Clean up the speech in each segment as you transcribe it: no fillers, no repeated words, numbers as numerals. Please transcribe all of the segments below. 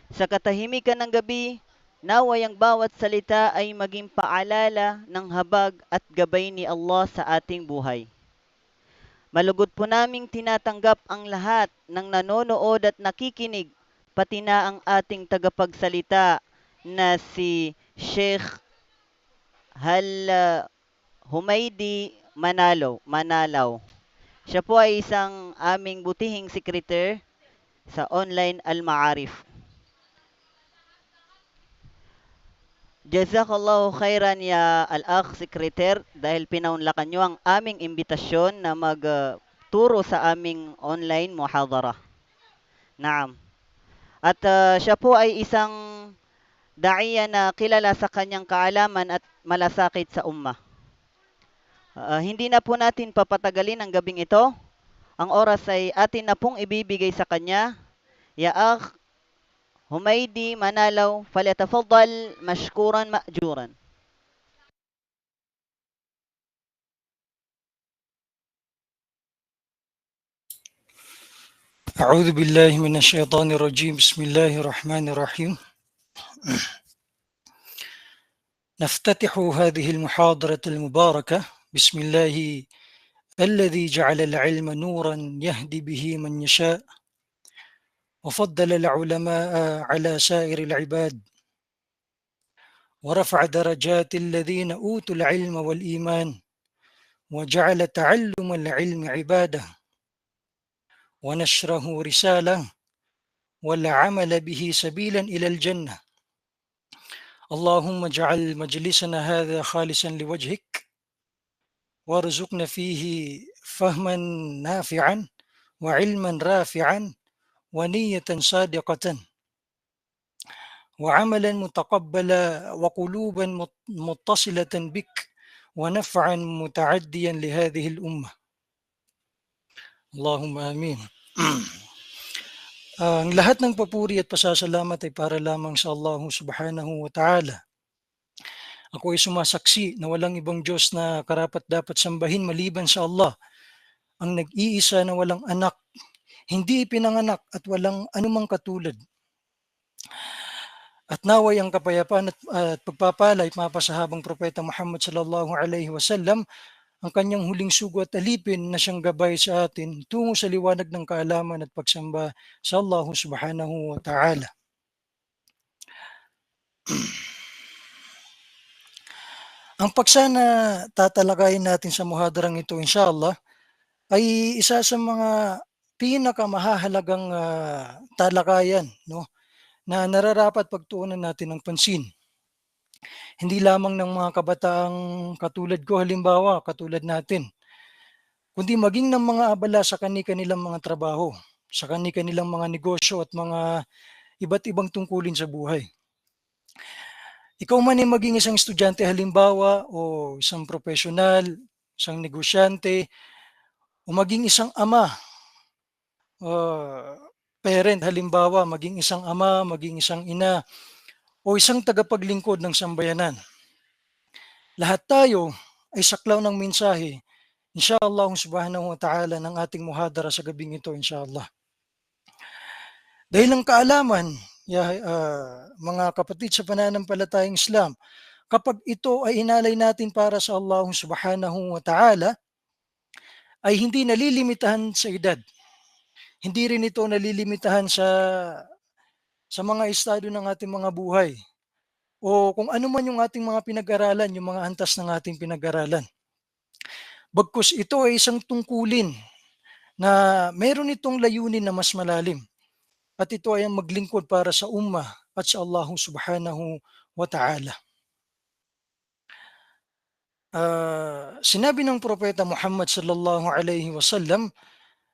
Sa katahimikan ng gabi, naway ang bawat salita ay maging paalala ng habag at gabay ni Allah sa ating buhay. Malugod po naming tinatanggap ang lahat ng nanonood at nakikinig, pati na ang ating tagapagsalita na si Sheikh Humaydi Manalaw. Siya po ay isang aming butihing sekreter sa online Al-Ma'arif. Jazakallahu khairan ya al-akh sekreter dahil pinaunlakan nyo ang aming imbitasyon na magturo sa aming online muhadara. Naam. At siya po ay isang daiya na kilala sa kanyang kaalaman at malasakit sa umma. Hindi na po natin papatagalin ang gabing ito. Ang oras ay atin na pong ibibigay sa kanya. Ya akh Humaydi Manalaw, falyatafaddal mashkuran ma'juran. أعوذ بالله من الشيطان الرجيم بسم الله الرحمن الرحيم نفتتح هذه المحاضرة المباركة بسم الله الذي جعل العلم نورا يهدي به من يشاء وفضل العلماء على سائر العباد ورفع درجات الذين أوتوا العلم والإيمان وجعل تعلم العلم عبادة ونشره رسالة والعمل به سبيلا إلى الجنة. اللهم اجعل مجلسنا هذا خالصا لوجهك وارزقنا فيه فهما نافعا وعلما رافعا ونية صادقة وعملا متقبلا وقلوبا متصلة بك ونفعا متعديا لهذه الأمة. Allahumma amin. Ang lahat ng papuri at pasasalamat ay para lamang sa Allah subhanahu wa ta'ala. Ako ay sumasaksi na walang ibang Diyos na karapat-dapat sambahin maliban sa Allah, ang nag-iisa na walang anak, hindi ipinanganak at walang anumang katulad. At naway ang kapayapaan at pagpapala ay mapasahabang propeta Muhammad sallallahu alaihi wasallam, ang kanyang huling sugo at alipin na siyang gabay sa atin tungo sa liwanag ng kaalaman at pagsamba sa Allah subhanahu wa ta'ala. Ang paksana tatalakayin natin sa muhadarang ito inshallah ay isa sa mga pinakamahahalagang talakayan, no, na nararapat pagtuunan natin ng pansin. Hindi lamang ng mga kabataang katulad ko, halimbawa katulad natin, kundi maging ng mga abala sa kani-kanilang mga trabaho, sa kani-kanilang mga negosyo at mga iba't ibang tungkulin sa buhay. Ikaw man ay maging isang estudyante halimbawa o isang profesional, isang negosyante, o maging isang ama, parent halimbawa, maging isang ama, maging isang ina, o isang tagapaglingkod ng sambayanan. Lahat tayo ay saklaw ng mensahe, inshallah subhanahu wa ta'ala, ng ating muhadara sa gabing ito, inshallah. Dahil ang kaalaman, mga kapatid sa pananampalatayang Islam, kapag ito ay inalay natin para sa Allah subhanahu wa ta'ala, ay hindi nalilimitahan sa edad. Hindi rin ito nalilimitahan sa mga estado ng ating mga buhay o kung ano man yung ating mga pinag-aralan, yung mga antas ng ating pinag-aralan. Bagkus ito ay isang tungkulin na meron itong layunin na mas malalim. At ito ay ang maglingkod para sa ummah at sa Allah subhanahu wa ta'ala. Sinabi ng propeta Muhammad sallallahu alaihi wasallam,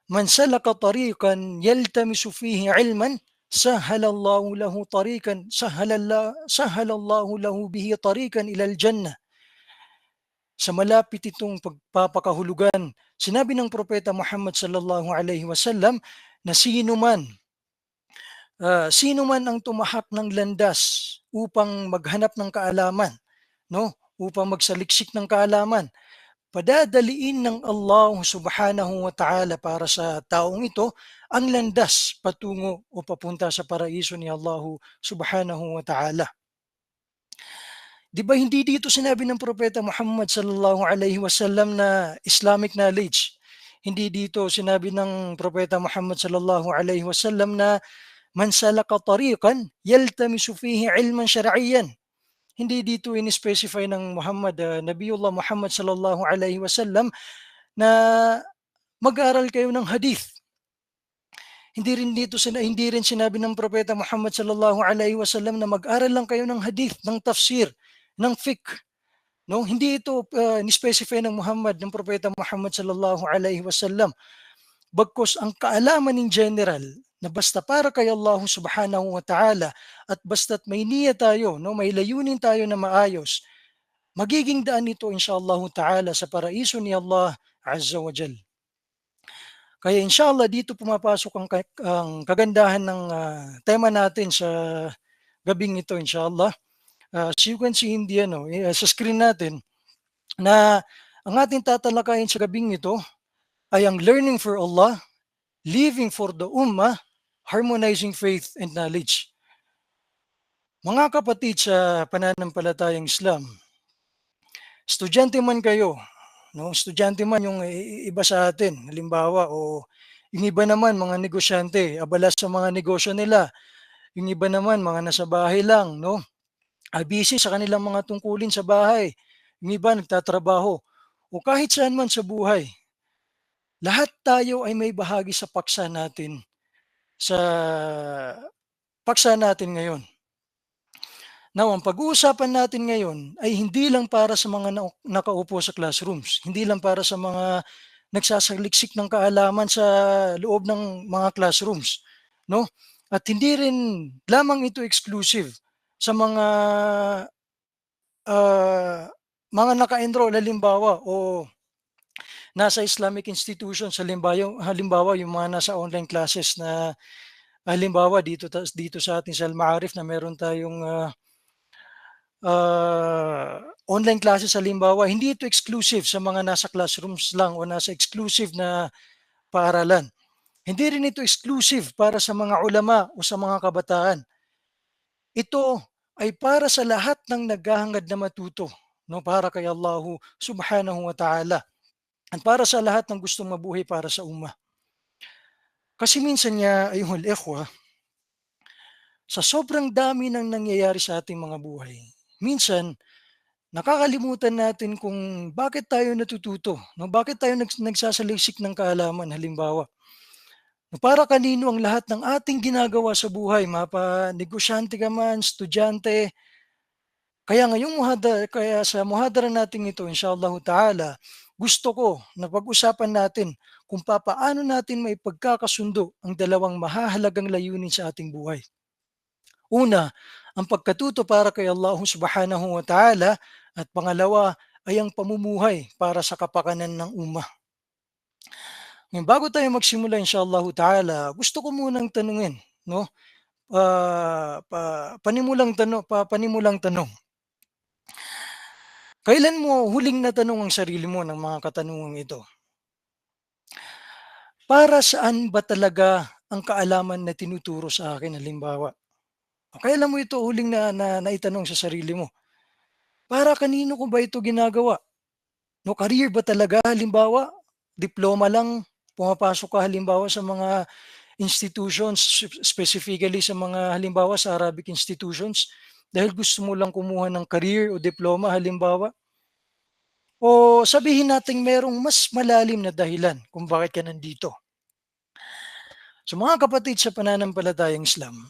"Man salaka tariqan yaltamisu fihi ilman, sahhalallahu lahu tariqan sahhalallahu lahu bihi tariqan ila al-jannah." Sa malapit itong pagpapakahulugan, sinabi ng propeta Muhammad sallallahu alaihi wasallam na sino man ang tumahak ng landas upang maghanap ng kaalaman, no? Upang magsaliksik ng kaalaman, padadaliin ng Allah Subhanahu wa Ta'ala para sa taong ito ang landas patungo o papunta sa paraiso ni Allah Subhanahu wa Ta'ala. 'Di ba hindi dito sinabi ng propeta Muhammad sallallahu alaihi wasallam na Islamic knowledge. Hindi dito sinabi ng propeta Muhammad sallallahu alaihi wasallam na man salaka tariqan yaltamisu fihi ilman syar'iyyan. Hindi dito in-specify ng Nabiyullah Muhammad sallallahu alaihi wasallam na mag-aral kayo ng hadith. Hindi rin sinabi ng propeta Muhammad sallallahu alaihi wasallam na mag-aral lang kayo ng hadith, ng tafsir, ng fiqh. No, hindi ito ni-specify ng propeta Muhammad sallallahu alaihi wasallam. Bagkus ang kaalaman in general na basta para kay Allah Subhanahu wa Ta'ala at basta't may niyya tayo, no, may layunin tayo na maayos, magiging daan ito inshallah ta'ala sa paraiso ni Allah Azza wa Jal. Kaya inshallah dito pumapasok ang kagandahan ng tema natin sa gabing ito inshallah. As you can see sa screen natin na ang ating tatalakayin sa gabing ito ay ang learning for Allah, living for the Ummah, harmonizing faith and knowledge. Mga kapatid sa pananampalatayang Islam, estudyante man kayo, no? Estudyante man yung iba sa atin, halimbawa, o yung iba naman mga negosyante, abala sa mga negosyo nila. Yung iba naman mga nasa bahay lang, no? Busy sa kanilang mga tungkulin sa bahay. Yung iba nagtatrabaho. O kahit saan man sa buhay, lahat tayo ay may bahagi sa paksa natin ngayon. Now, ang pag-uusapan natin ngayon ay hindi lang para sa mga nakaupo sa classrooms, hindi lang para sa mga nagsasaliksik ng kaalaman sa loob ng mga classrooms, no? At hindi rin lamang ito exclusive sa mga naka-enroll halimbawa o nasa Islamic institutions halimbawa yung mga nasa online classes na halimbawa dito sa ating sa Al-Ma'arif na meron tayong online classes halimbawa, hindi ito exclusive sa mga nasa classrooms lang o nasa exclusive na paaralan. Hindi rin ito exclusive para sa mga ulama o sa mga kabataan. Ito ay para sa lahat ng naghahangad na matuto, no, para kay Allah Subhanahu wa Ta'ala. At para sa lahat ng gustong mabuhay para sa ummah. Kasi minsan nga ayuhal ikhwa, sa sobrang dami ng nangyayari sa ating mga buhay, minsan nakakalimutan natin kung bakit tayo natututo, no? Bakit tayo nagsasaliksik ng kaalaman halimbawa. No, para kanino ang lahat ng ating ginagawa sa buhay, negosyante ka man, estudyante. Kaya sa muhadara natin ito inshallah ta'ala, gusto ko na pag-usapan natin kung papaano natin may pagkakasundo ang dalawang mahahalagang layunin sa ating buhay. Una, ang pagkatuto para kay Allah Subhanahu wa Ta'ala at pangalawa ay ang pamumuhay para sa kapakanan ng ummah. Ngayon, bago tayo magsimula inshallah ta'ala, gusto ko munang tanungin, no? Panimulang tanong. Kailan mo huling natanong ang sarili mo ng mga katanungang ito? Para saan ba talaga ang kaalaman na tinuturo sa akin halimbawa? Kailan mo ito huling naitanong sa sarili mo? Para kanino ko ba ito ginagawa? No, career ba talaga halimbawa? Diploma lang, pumapasok ka halimbawa sa mga institutions, specifically sa mga halimbawa sa Arabic institutions, dahil gusto mo lang kumuha ng career o diploma halimbawa? O sabihin nating merong mas malalim na dahilan kung bakit ka nandito. So mga kapatid sa pananampalatayang Islam,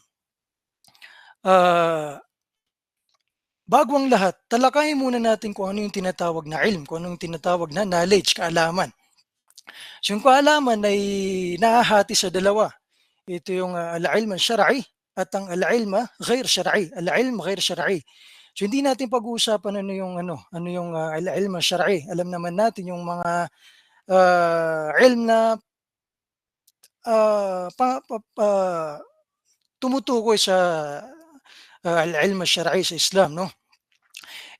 bago ang lahat, talakayin muna natin kung ano yung tinatawag na ilm, kung ano yung tinatawag na knowledge, kaalaman. So yung kaalaman ay nahahati sa dalawa. Ito yung al-ilm al-syar'i at ang al-ilm ghair syar'i. Al-ilm ghair syar'i. So hindi natin pag-uusapan ano yung al-ilm al-syar'i. Alam naman natin yung mga ilm na tumutukoy sa al-ilm al-syar'i sa Islam, no?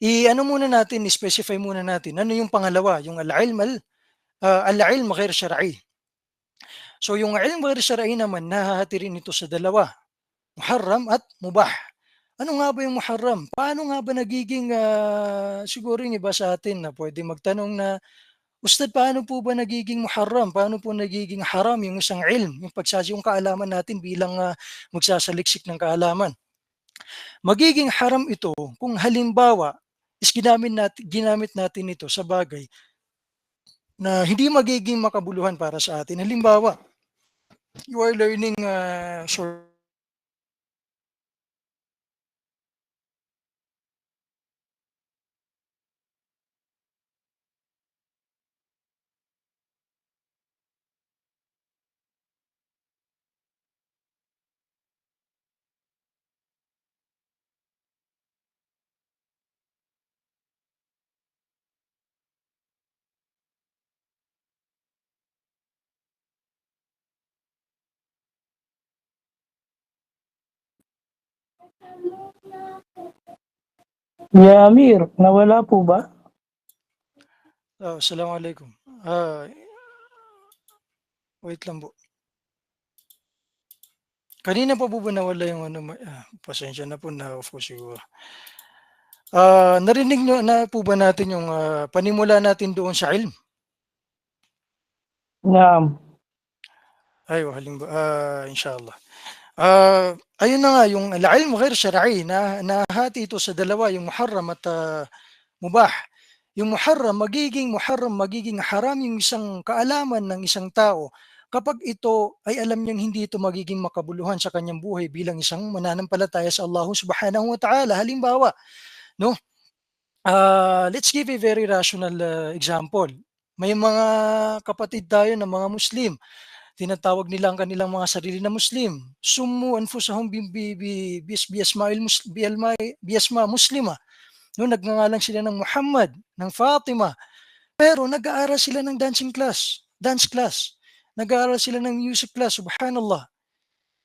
i-ano muna natin, i-specify muna natin ano yung pangalawa, yung al-ilm ghair syar'i. So yung ilm ghair syar'i naman nahahati rin ito sa dalawa, muharram at mubah. Ano nga ba yung muharram? Paano nga ba nagiging, siguro yung iba sa atin na pwede magtanong na, "Ustad, paano po ba nagiging muharram? Paano po nagiging haram yung isang ilm, yung kaalaman natin bilang, magsasaliksik ng kaalaman?" Magiging haram ito kung halimbawa is ginamit natin ito sa bagay na hindi magiging makabuluhan para sa atin. Halimbawa, you are learning, short. Ya Amir, nawala po ba? Assalamualaikum. Ah, wait lang po. Kanina pa po ba nawala yung ano, pasensya na po, na-off ko siguro. Narinig niyo na po ba natin yung, panimula natin doon sa ilm? Naam. Inshallah. Ayun na nga yung al-ilm ghair syar'i na nahati ito sa dalawa, yung muharram at, mubah. Yung muharram, magiging haram yung isang kaalaman ng isang tao kapag ito ay alam niyang hindi ito magiging makabuluhan sa kanyang buhay bilang isang mananampalataya sa Allah Subhanahu wa Ta'ala. Halimbawa, 'no, let's give a very rational, example. May mga kapatid tayo na mga Muslim, tinatawag nila ang kanilang mga sarili na Muslim. Summu anfusahum biasma muslima. No, nagngangalan sila ng Muhammad, ng Fatima, pero nag-aaral sila ng dance class. Nag-aaral sila ng music class, subhanallah.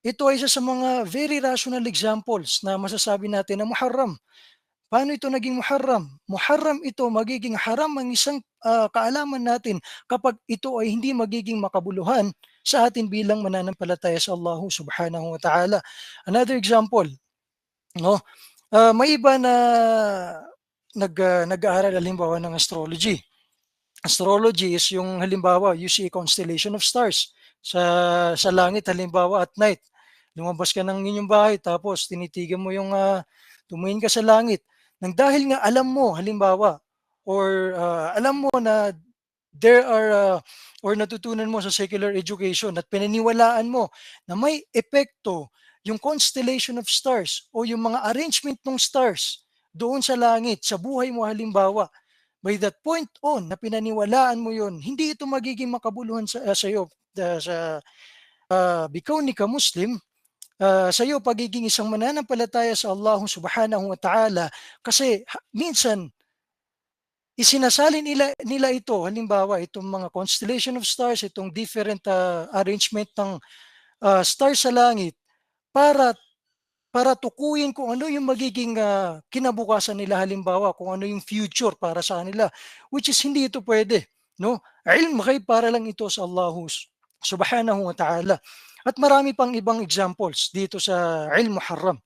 Ito ay isa sa mga very rational examples na masasabi natin na muharram. Paano ito naging muharram? Muharram ito, magiging haram ang isang, kaalaman natin kapag ito ay hindi magiging makabuluhan sa atin bilang mananampalataya sa Allah Subhanahu wa Ta'ala. Another example, 'no, may iba na nag-aaral halimbawa ng astrology. Astrology is yung halimbawa, you see a constellation of stars sa langit halimbawa at night. Lumabas ka ng inyong bahay tapos tinitigan mo yung, tumingin ka sa langit. Nang dahil nga alam mo halimbawa or, alam mo na there are, or natutunan mo sa secular education at pinaniwalaan mo na may epekto yung constellation of stars o yung mga arrangement ng stars doon sa langit, sa buhay mo halimbawa. By that point on na pinaniwalaan mo yon, hindi ito magiging makabuluhan sa'yo, sa, bikaunika Muslim, sa'yo pagiging isang mananampalataya sa Allah Subhanahu wa Ta'ala kasi minsan isinasalin nila ito, halimbawa itong mga constellation of stars, itong different, arrangement ng, stars sa langit para para tukuyin kung ano yung magiging, kinabukasan nila halimbawa kung ano yung future para sa kanila, which is hindi ito pwede, 'no? Ilm ghaib para lang ito sa Allah Subhanahu wa Ta'ala. At marami pang ibang examples dito sa ilm muharram.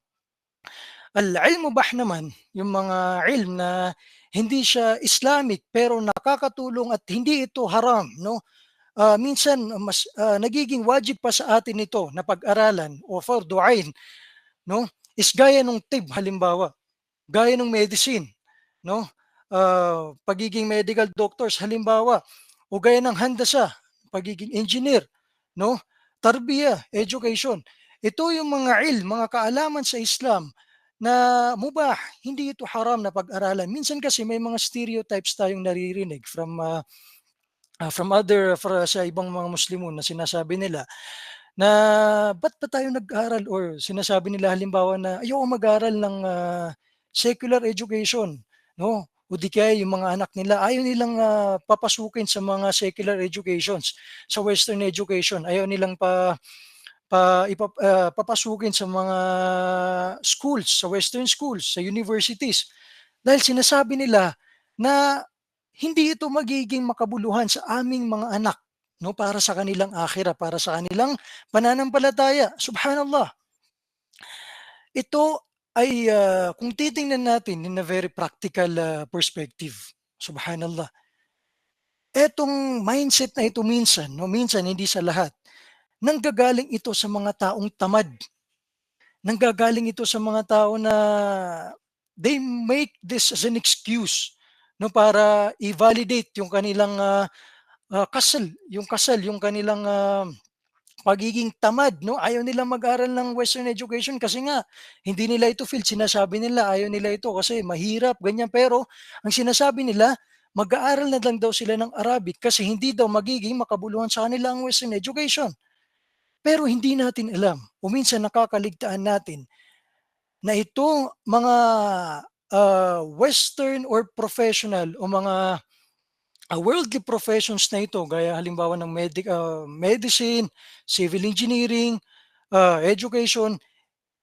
Al-ilm mubah naman, yung mga ilm na hindi siya Islamic pero nakakatulong at hindi ito haram, 'no? Minsan mas, nagiging wajib pa sa atin ito na pag-aralan o fardu ain, 'no, is gaya nung halimbawa, gaya ng medicine, 'no, pagiging medical doctors halimbawa, o gaya ng handasa, pagiging engineer, 'no, tarbiyah, education. Ito yung mga kaalaman sa Islam na mubah, hindi ito haram na pag-aralan. Minsan kasi may mga stereotypes tayong naririnig sa ibang mga Muslimun na sinasabi nila na ba't ba tayo nag-aral, or sinasabi nila halimbawa na ayoko mag-aral ng, secular education, 'no, o di kaya yung mga anak nila ayaw nilang, papasukin sa mga secular educations, sa western education. Ayaw nilang papasukin sa mga schools, sa western schools, sa universities. Dahil sinasabi nila na hindi ito magiging makabuluhan sa aming mga anak, no, para sa kanilang akhirah, para sa kanilang pananampalataya. Subhanallah. Ito ay kung titingnan natin in a very practical perspective. Subhanallah. Etong mindset na ito minsan, no, minsan hindi sa lahat, nanggagaling ito sa mga taong tamad. Nanggagaling ito sa mga tao na they make this as an excuse, no, para i-validate yung kanilang yung kanilang pagiging tamad, no? Ayaw nilang mag-aral ng Western education kasi nga hindi nila ito feel. Sinasabi nila ayaw nila ito kasi mahirap, ganyan. Pero ang sinasabi nila, mag-aaral na lang daw sila ng Arabic kasi hindi daw magiging makabuluhan sa kanila ang Western education. Pero hindi natin alam o minsan nakakaligtaan natin na itong mga Western or professional o mga worldly professions na ito gaya halimbawa ng medicine, civil engineering, education,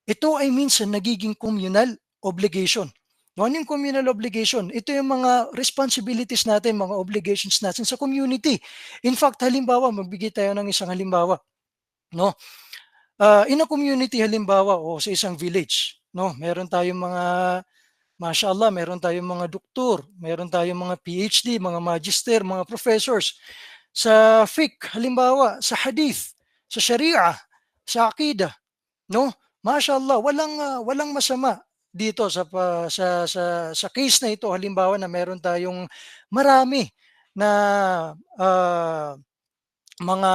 ito ay minsan nagiging communal obligation. No, ano yung communal obligation? Ito yung mga responsibilities natin, mga obligations natin sa community. In fact, halimbawa, magbigay tayo ng isang halimbawa. No? In a community halimbawa o sa isang village, no, meron tayong mga mashallah, meron tayong mga doktor, meron tayong mga PhD, mga magister, mga professors sa fiqh halimbawa, sa hadith, sa sharia, sa aqida, no? Mashallah, walang masama dito sa case na ito halimbawa na meron tayong marami na mga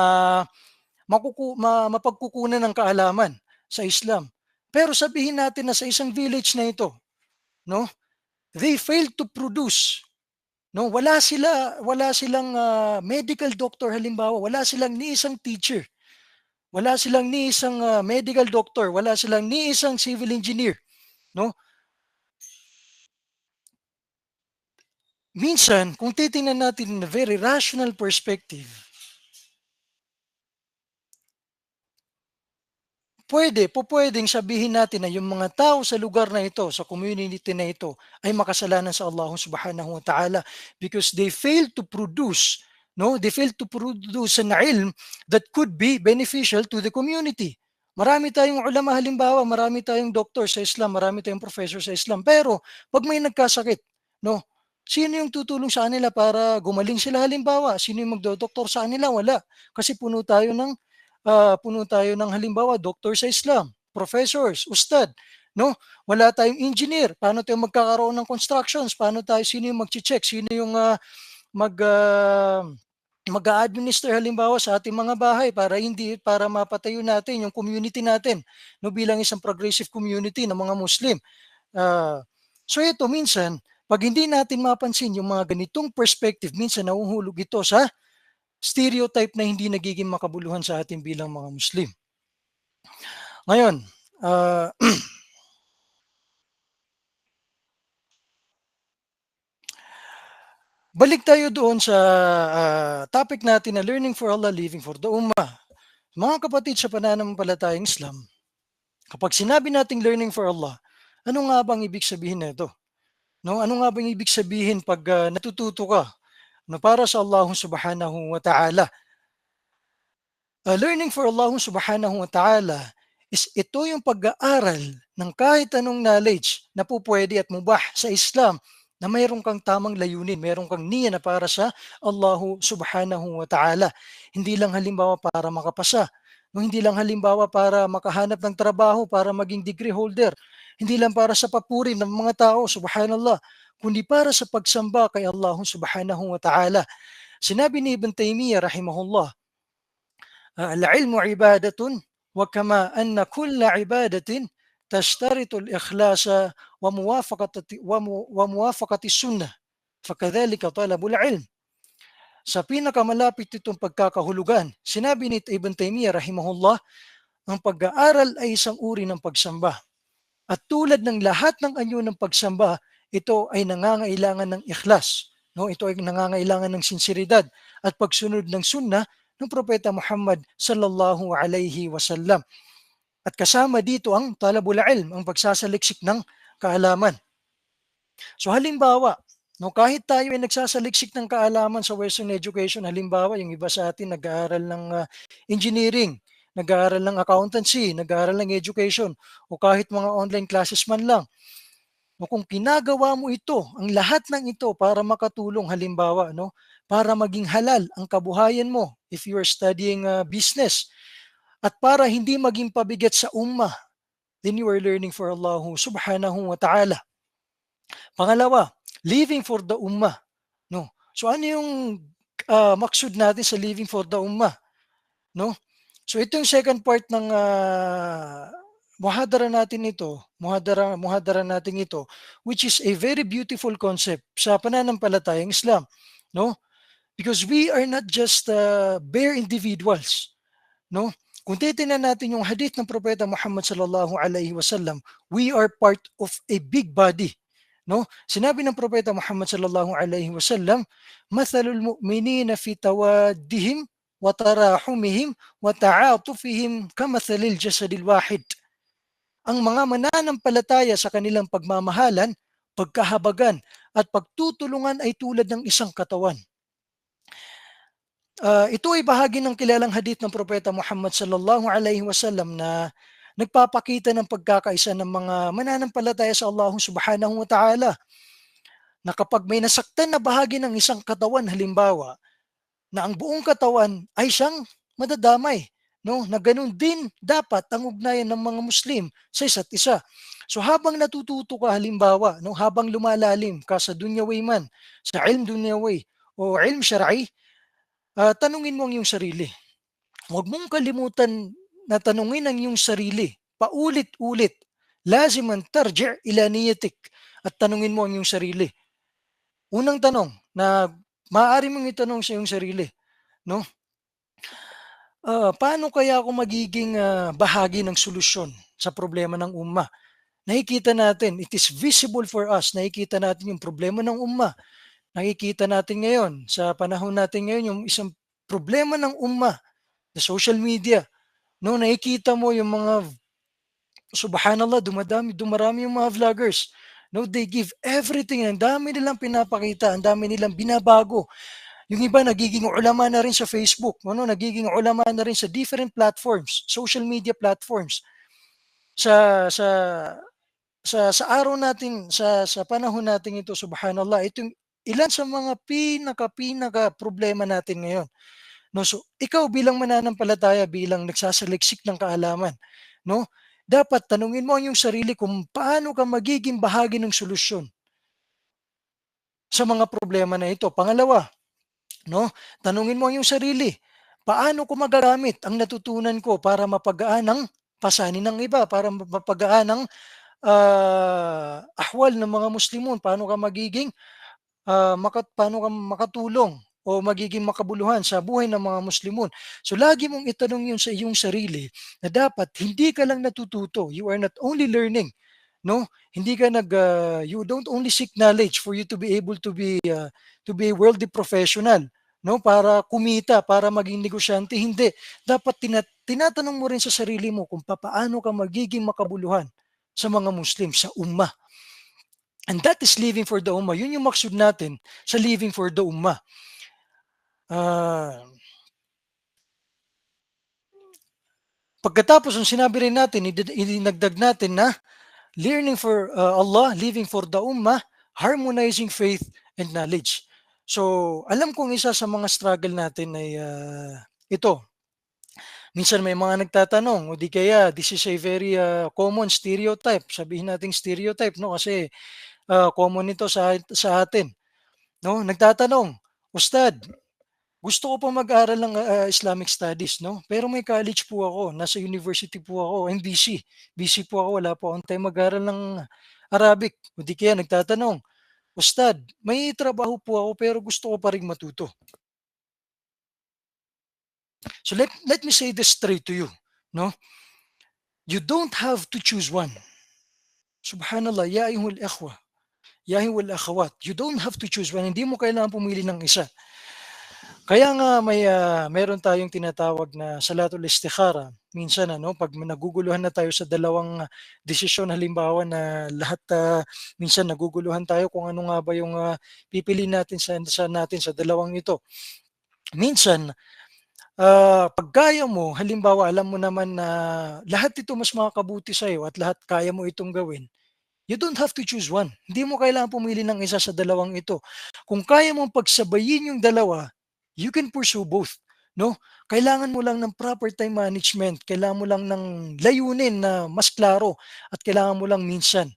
mapagkukunan ng kaalaman sa Islam. Pero sabihin natin na sa isang village na ito, no? They failed to produce, no? Wala silang medical doctor halimbawa, wala silang ni isang teacher, wala silang ni isang medical doctor, wala silang ni isang civil engineer, no? Minsan, kung titingnan natin in a very rational perspective, pwedeng sabihin natin na yung mga tao sa lugar na ito, sa community na ito, ay makasalanan sa Allah subhanahu wa ta'ala because they failed to produce, no? They failed to produce an ilm that could be beneficial to the community. Marami tayong ulama halimbawa, marami tayong doctor sa Islam, marami tayong professor sa Islam. Pero pag may nagkasakit, no? Sino yung tutulong sa kanila para gumaling sila halimbawa? Sino yung magdodoktor sa kanila? Wala. Kasi puno tayo ng halimbawa doktor sa Islam, professors, ustad, no? Wala tayong engineer. Paano tayo magkakaroon ng constructions? Sino yung magche-check? Sino yung mag mag-a-administer halimbawa sa ating mga bahay para mapatayo natin yung community natin, no, bilang isang progressive community ng mga Muslim. So ito minsan, pag hindi natin mapansin yung mga ganitong perspective, minsan nahuhulog ito sa stereotype na hindi nagiging makabuluhan sa atin bilang mga Muslim. Ngayon, balik tayo doon sa topic natin na learning for Allah, living for the Ummah. Mga kapatid sa pananampalatayang Islam, kapag sinabi nating learning for Allah, ano nga bang ibig sabihin nito? No, ano nga bang ibig sabihin pag natututo ka na para sa Allah subhanahu wa ta'ala? Learning for Allah subhanahu wa ta'ala is ito yung pag-aaral ng kahit anong knowledge na po pwede at mubah sa Islam na mayroon kang tamang layunin, mayroon kang niya na para sa Allah subhanahu wa ta'ala. Hindi lang halimbawa para makapasa, no, hindi lang halimbawa para makahanap ng trabaho, para maging degree holder, hindi lang para sa papuri ng mga tao, subhanallah, kundi para sa pagsamba kay Allah subhanahu wa ta'ala. Sinabi ni Ibn Taymiyyah rahimahullah, العلم عبادة وكما أن كل عبادة تشترط الإخلاص وموافقة السنة فكذلك طلب العلم. Sa pinakamalapit itong pagkakahulugan, sinabi ni Ibn Taymiyyah rahimahullah, ang pag-aaral ay isang uri ng pagsamba. At tulad ng lahat ng anyo ng pagsamba, ito ay nangangailangan ng ikhlas. No, ito ay nangangailangan ng sinseridad at pagsunod ng sunnah ng Propeta Muhammad sallallahu alaihi wasallam. At kasama dito ang talabul ilm, ang pagsasaliksik ng kaalaman. So halimbawa, no, kahit tayo ay nagsasaliksik ng kaalaman sa Western education, halimbawa yung iba sa atin nag-aaral ng engineering, nag-aaral ng accountancy, nag-aaral ng education, o kahit mga online classes man lang. No, kung ginagawa mo ito, ang lahat ng ito para makatulong, halimbawa, no, para maging halal ang kabuhayan mo if you are studying business, at para hindi maging pabigat sa ummah, then you are learning for Allah subhanahu wa ta'ala. Pangalawa, living for the ummah. No? So ano yung maksud natin sa living for the ummah? No? So ito yung second part ng muhadara natin ito, muhadara natin ito, which is a very beautiful concept sa pananampalatayang Islam. No? Because we are not just bare individuals. No? Kung titingnan natin yung hadith ng Propeta Muhammad sallallahu alaihi wasallam, we are part of a big body. No? Sinabi ng Propeta Muhammad sallallahu alaihi wasallam, "Mathalul mu'minina fi tawaddihim wa tarahumihim wa ta'atufihim kamathalil jasadil wahid." Ang mga mananampalataya sa kanilang pagmamahalan, pagkahabagan at pagtutulungan ay tulad ng isang katawan. Ito ay bahagi ng kilalang hadith ng Propeta Muhammad sallallahu alaihi wasallam na nagpapakita ng pagkakaisa ng mga mananampalataya sa Allah subhanahu wa ta'ala, na kapag may nasaktan na bahagi ng isang katawan, halimbawa, na ang buong katawan ay siyang madadamay. No? Na ganun din dapat ang ugnayan ng mga Muslim sa isa't isa. So habang natututo ka, halimbawa, no, habang lumalalim ka sa dunyawi man, sa ilm dunyawi o ilm syar'i, tanungin mo ang iyong sarili. Huwag mong kalimutan na tanungin ang iyong sarili paulit-ulit. Laziman tarji' ila niyatik, at tanungin mo ang iyong sarili. Unang tanong na maaari mong itanong sa iyong sarili, no? Paano kaya ako magiging bahagi ng solusyon sa problema ng ummah? Nakikita natin, it is visible for us, nakikita natin yung problema ng ummah. Nakikita natin ngayon, sa panahon natin ngayon, yung isang problema ng ummah, the social media. No, nakikita mo yung mga, subhanallah, dumarami yung mga vloggers. No, they give everything. Ang dami nilang pinapakita, ang dami nilang binabago. Yung iba nagiging ulama na rin sa Facebook, ano, nagiging ulama na rin sa different platforms, social media platforms. Sa araw natin, sa panahon natin ito, subhanallah, ito yung ilan sa mga pinaka problema natin ngayon. No, so ikaw bilang mananampalataya, bilang nagsasaliksik ng kaalaman, no, dapat tanungin mo ang iyong sarili kung paano ka magiging bahagi ng solusyon sa mga problema na ito. Pangalawa, no, tanungin mo ang iyong sarili, paano ko magagamit ang natutunan ko para mapagaan ang pasanin ng iba, para mapagaan ang ahwal ng mga Muslimun, paano ka magiging paano ka makatulong o magiging makabuluhan sa buhay ng mga Muslimun. So lagi mong itanong yun sa iyong sarili, na dapat hindi ka lang natututo. You are not only learning, no? Hindi ka you don't only seek knowledge for you to be able to be a worldly professional, no? Para kumita, para maging negosyante. Hindi. Dapat tinatanong mo rin sa sarili mo kung paano ka magiging makabuluhan sa mga Muslim, sa ummah. And that is living for the ummah. Yun yung maksud natin sa living for the ummah. Pagkatapos, ang sinabi rin natin, idinagdag natin na learning for Allah, living for the ummah, harmonizing faith and knowledge. So, alam kong isa sa mga struggle natin ay ito. Minsan may mga nagtatanong, o di kaya this is a very common stereotype. Sabihin natin stereotype, no? Kasi common ito sa atin. No? Nagtatanong, Ustad, gusto ko pa mag-aral ng Islamic Studies, no? Pero may college po ako, nasa university po ako, MBC. BC po ako, wala po akong time mag-aral ng Arabic. O di kaya nagtatanong, Ustad, may trabaho po ako pero gusto ko pa rin matuto. So let me say this straight to you, no? You don't have to choose one. Subhanallah, ya ayyuhal ikhwa, ya ayyuhal akhawat, you don't have to choose one. Hindi mo kailangan pumili ng isa. Kaya nga meron tayong tinatawag na salatul istikhara. minsan pag naguguluhan na tayo sa dalawang desisyon, halimbawa na lahat minsan naguguluhan tayo kung ano nga ba yung pipiliin natin sa dalawang ito. Minsan, pag kaya mo, halimbawa alam mo naman na lahat ito mas makakabuti sa'yo at lahat kaya mo itong gawin, you don't have to choose one. Hindi mo kailangan pumili ng isa sa dalawang ito. Kung kaya mong pagsabayin yung dalawa, you can pursue both. No? Kailangan mo lang ng proper time management, kailangan mo lang ng layunin na mas klaro at kailangan mo lang minsan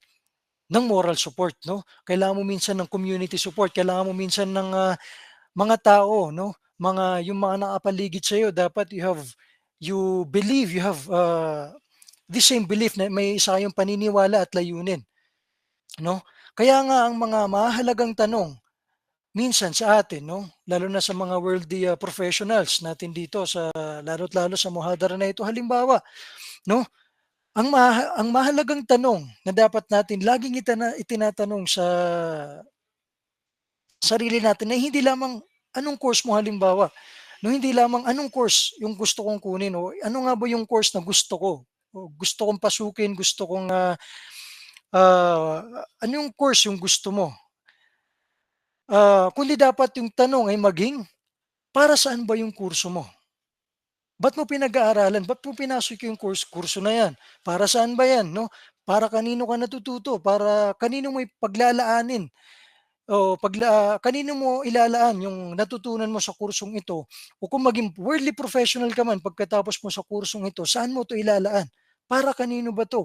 ng moral support, no? Kailangan mo minsan ng community support, kailangan mo minsan ng mga tao, no? Yung mga nakapaligid sa iyo, dapat you have the same belief na may isa kayong paniniwala at layunin, no? Kaya nga ang mga mahalagang tanong minsan sa atin, no, lalo na sa mga worldly professionals natin dito sa lalo't lalo sa muhadara na ito, halimbawa, no, ang mahalagang tanong na dapat natin laging itinatanong sa sarili natin ay hindi lamang anong course mo, halimbawa, no, hindi lamang anong course yung gusto kong kunin o ano nga ba yung course na gusto ko, o gusto kong pasukin, gusto kong ano yung course yung gusto mo. Kundi dapat yung tanong ay maging, para saan ba yung kurso mo? Ba't mo pinag-aaralan? Ba't mo pinasok yung kurso na yan? Para saan ba yan, 'no? Para kanino ka natututo? Para kanino mo paglalaanin o kanino mo ilalaan yung natutunan mo sa kursong ito? O kung maging worldly professional ka man pagkatapos mo sa kursong ito, saan mo 'to ilalaan? Para kanino ba 'to?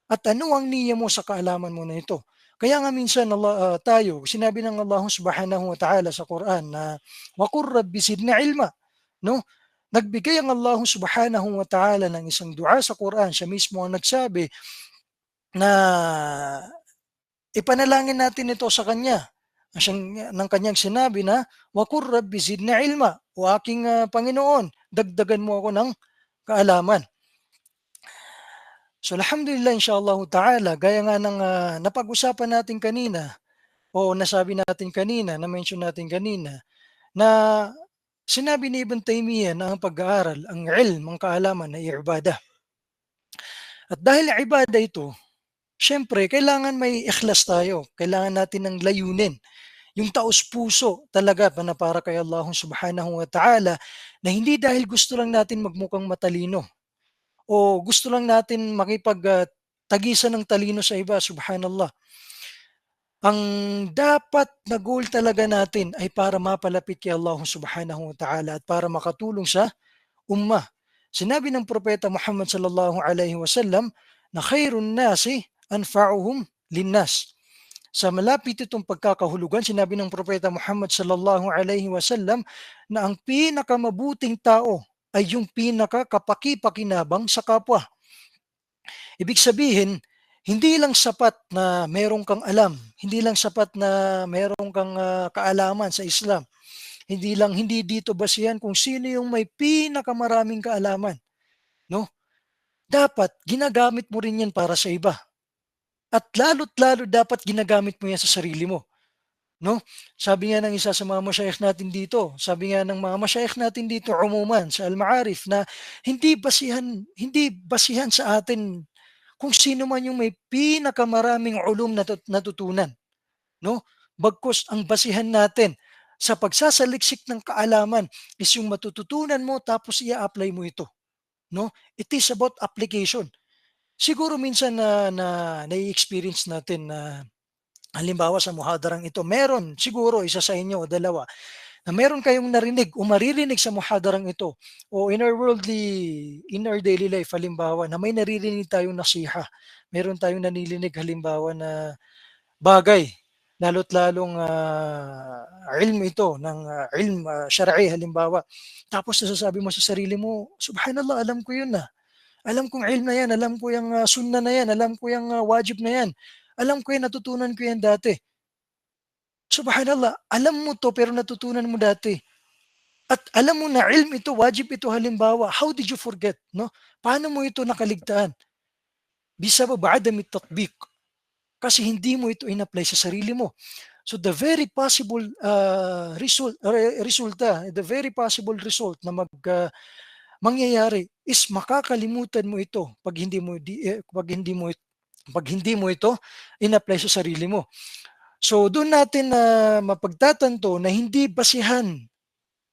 At ano ang niyya mo sa kaalaman mo na ito? Kaya nga minsan sinabi ng Allah Subhanahu wa Ta'ala sa Quran na, "Waqur rabbi zidni ilma." No? Nagbigay ang Allah Subhanahu wa Ta'ala ng isang dua sa Quran. Siya mismo ang nagsabi na ipanalangin natin ito sa Kanya. Ng Kanyang sinabi na, "Waqur rabbi zidni ilma." O aking Panginoon, dagdagan mo ako ng kaalaman. So alhamdulillah, inshallah ta'ala, gaya nga ng napag-usapan natin kanina o nasabi natin kanina, na-mention natin kanina, na sinabi ni Ibn Taymiyyah na ang pag-aaral, ang ilm, ang kaalaman ay ibadah. At dahil ibadah ito, syempre kailangan may ikhlas tayo, kailangan natin ng layunin. Yung taos-puso talaga na para kay Allah Subhanahu wa Ta'ala, na hindi dahil gusto lang natin magmukhang matalino o gusto lang natin tagisan ng talino sa iba, subhanallah. Ang dapat na goal talaga natin ay para mapalapit kay Allah Subhanahu wa Ta'ala at para makatulong sa ummah. Sinabi ng propeta Muhammad sallallahu alaihi wasallam na khairun nasi anfa'uhum linnas. Sa malapit itong pagkakahulugan, sinabi ng propeta Muhammad sallallahu alaihi wasallam na ang pinakamabuting tao ay yung pinakakapaki-pakinabang sa kapwa. Ibig sabihin, hindi lang sapat na meron kang alam, hindi lang sapat na meron kang kaalaman sa Islam. Hindi dito basihan kung sino yung may pinakamaraming kaalaman, no? Dapat ginagamit mo rin 'yan para sa iba. At lalo't lalo dapat ginagamit mo 'yan sa sarili mo, no? Sabi nga ng isa sa mga masyayikh natin dito, sabi nga ng mga masyayikh natin dito umuman sa Al-Ma'arif na hindi basihan sa atin kung sino man yung may pinakamaraming ulum na natutunan, no? Bagkus ang basihan natin sa pagsasaliksik ng kaalaman is yung matututunan mo tapos ia-apply mo ito, no? It is about application. Siguro minsan na nai-experience natin na halimbawa sa muhadarang ito, meron siguro isa sa inyo o dalawa na meron kayong narinig o maririnig sa muhadarang ito o in our daily life, halimbawa na may naririnig tayong nasiha. Meron tayong nanilinig halimbawa na bagay, lalo't lalong ilm ito ng ilm syar'i halimbawa. Tapos nasasabi mo sa sarili mo, subhanallah, alam ko yun na. Alam kong ilm na yan, alam ko yung sunnah na yan, alam ko yung wajib na yan. Alam ko yan, natutunan ko yan dati. Subhanallah, alam mo to pero natutunan mo dati. At alam mo na ilm ito, wajib ito halimbawa. How did you forget? No? Paano mo ito nakaligtaan? Bisabab adami tatbiq. Kasi hindi mo ito in-apply sa sarili mo. So the very possible result na mangyayari is makakalimutan mo ito pag hindi mo ito in-apply sa sarili mo. So doon natin na mapagtatanto na hindi basihan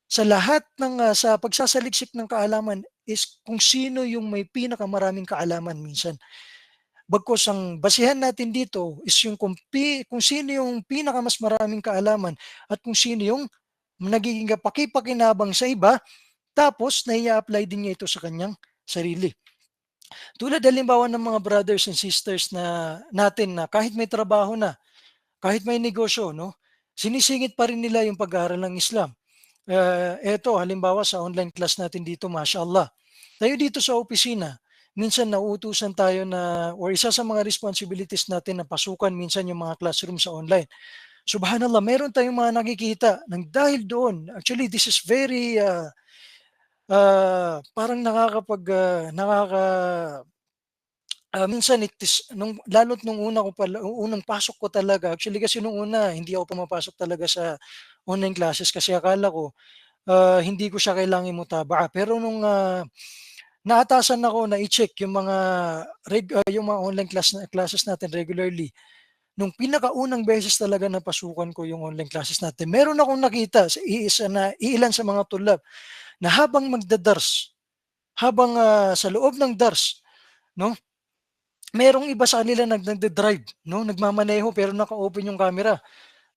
sa lahat ng sa pagsasaliksik ng kaalaman is kung sino yung may pinakamaraming kaalaman minsan. Bagkus ang basihan natin dito is yung kung sino yung pinakamas maraming kaalaman at kung sino yung nagiging kapaki-pakinabang sa iba, tapos nai-apply din niya ito sa kanyang sarili. Tulad halimbawa ng mga brothers and sisters natin na kahit may trabaho na, kahit may negosyo, no, sinisingit pa rin nila yung pag-aaral ng Islam. Eto halimbawa sa online class natin dito, mashallah. Tayo dito sa opisina, minsan nauutusan tayo na or isa sa mga responsibilities natin na pasukan minsan yung mga classroom sa online. Subhanallah, meron tayong mga nakikita ng dahil doon. Actually, this is very parang minsan lalo't nung unang pasok ko talaga, actually kasi nung una hindi ako pumapasok talaga sa online classes kasi akala ko hindi ko siya kailangang imutabaa. Pero nung naatasan ako na i-check yung mga online classes natin regularly, nung pinakaunang beses talaga na pasukan ko yung online classes natin, meron akong nakita sa iilan sa mga tulab na habang sa loob ng dars, no, merong iba sa kanila nagde-drive, no, nagmamaneho pero naka-open yung camera,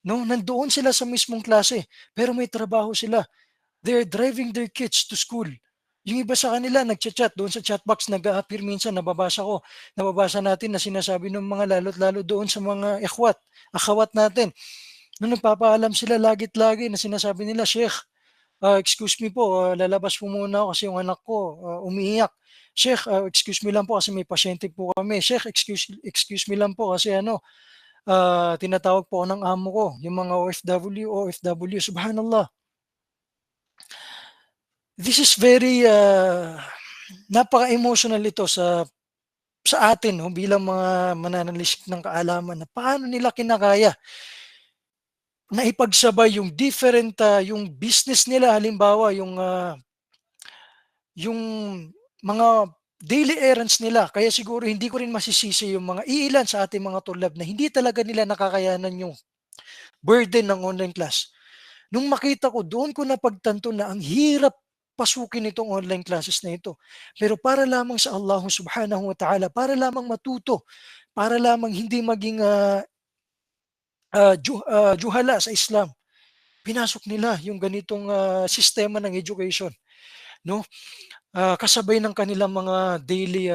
no, nandoon sila sa mismong klase pero may trabaho sila. They're driving their kids to school. Yung iba sa kanila nagcha-chat doon sa chat box, nag-a-appear minsan, nababasa natin na sinasabi ng mga lalo't lalo doon sa mga akhawat natin. Nung nagpapaalam sila lagit-lagi na sinasabi nila, "Sheikh, excuse me po, lalabas po muna ako kasi yung anak ko umiiyak. Sheikh, excuse me lang po kasi may pasyente po kami. Sheikh, excuse me lang po kasi tinatawag po ako ng amo ko, yung mga OFW, subhanallah. This is very napaka-emotional ito sa atin, no, bilang mga mananalisik ng kaalaman na paano nila kinakaya na ipagsabay yung different yung business nila, halimbawa yung mga daily errands nila. Kaya siguro hindi ko rin masisisi yung mga iilan sa ating mga tulab na hindi talaga nila nakakayanan yung burden ng online class. Nung makita ko, doon ko napagtanto na ang hirap pasukin itong online classes na ito. Pero para lamang sa Allah subhanahu wa ta'ala, para lamang matuto, para lamang hindi maging juhala sa Islam, pinasok nila yung ganitong sistema ng education, no? Kasabay ng kanilang mga daily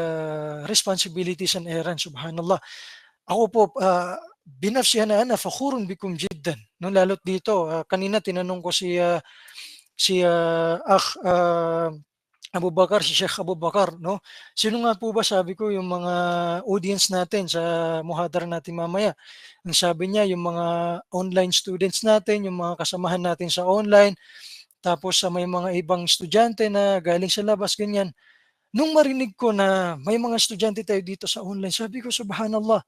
responsibilities and errands, subhanallah. Ako po, binafsihan na ana fakhurun bikum jiddan, no, lalo't dito kanina tinanong ko si Abu Bakar, si Sheikh Abu Bakar, no, sino nga po ba, sabi ko, yung mga audience natin sa muhadara natin mamaya. Ang sabi niya yung mga online students natin, yung mga kasamahan natin sa online, tapos sa may mga ibang estudyante na galing sa labas, ganyan. Nung marinig ko na may mga estudyante tayo dito sa online, sabi ko, subhanallah,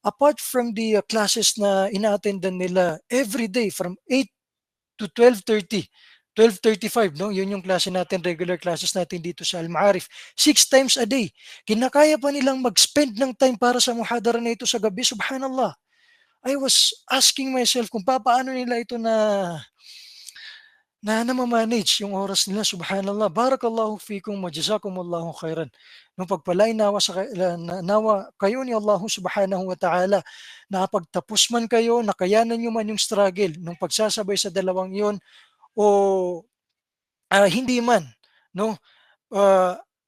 apart from the classes na ina-attendan nila every day from 8 to 12:35, no? Yun yung klase natin, regular classes natin dito sa Al-Ma'arif. 6 times a day. Kinakaya pa nilang mag-spend ng time para sa muhadara na ito sa gabi, subhanallah. I was asking myself kung paano nila ito nama-manage yung oras nila, subhanallah. Barakallahu fikum wa jazakumullahu khairan. Nung pagpalain nawa kayo ni Allah subhanahu wa ta'ala, nakapagtapos man kayo, nakayanan nyo man yung struggle nung pagsasabay sa dalawang yon o hindi man, no?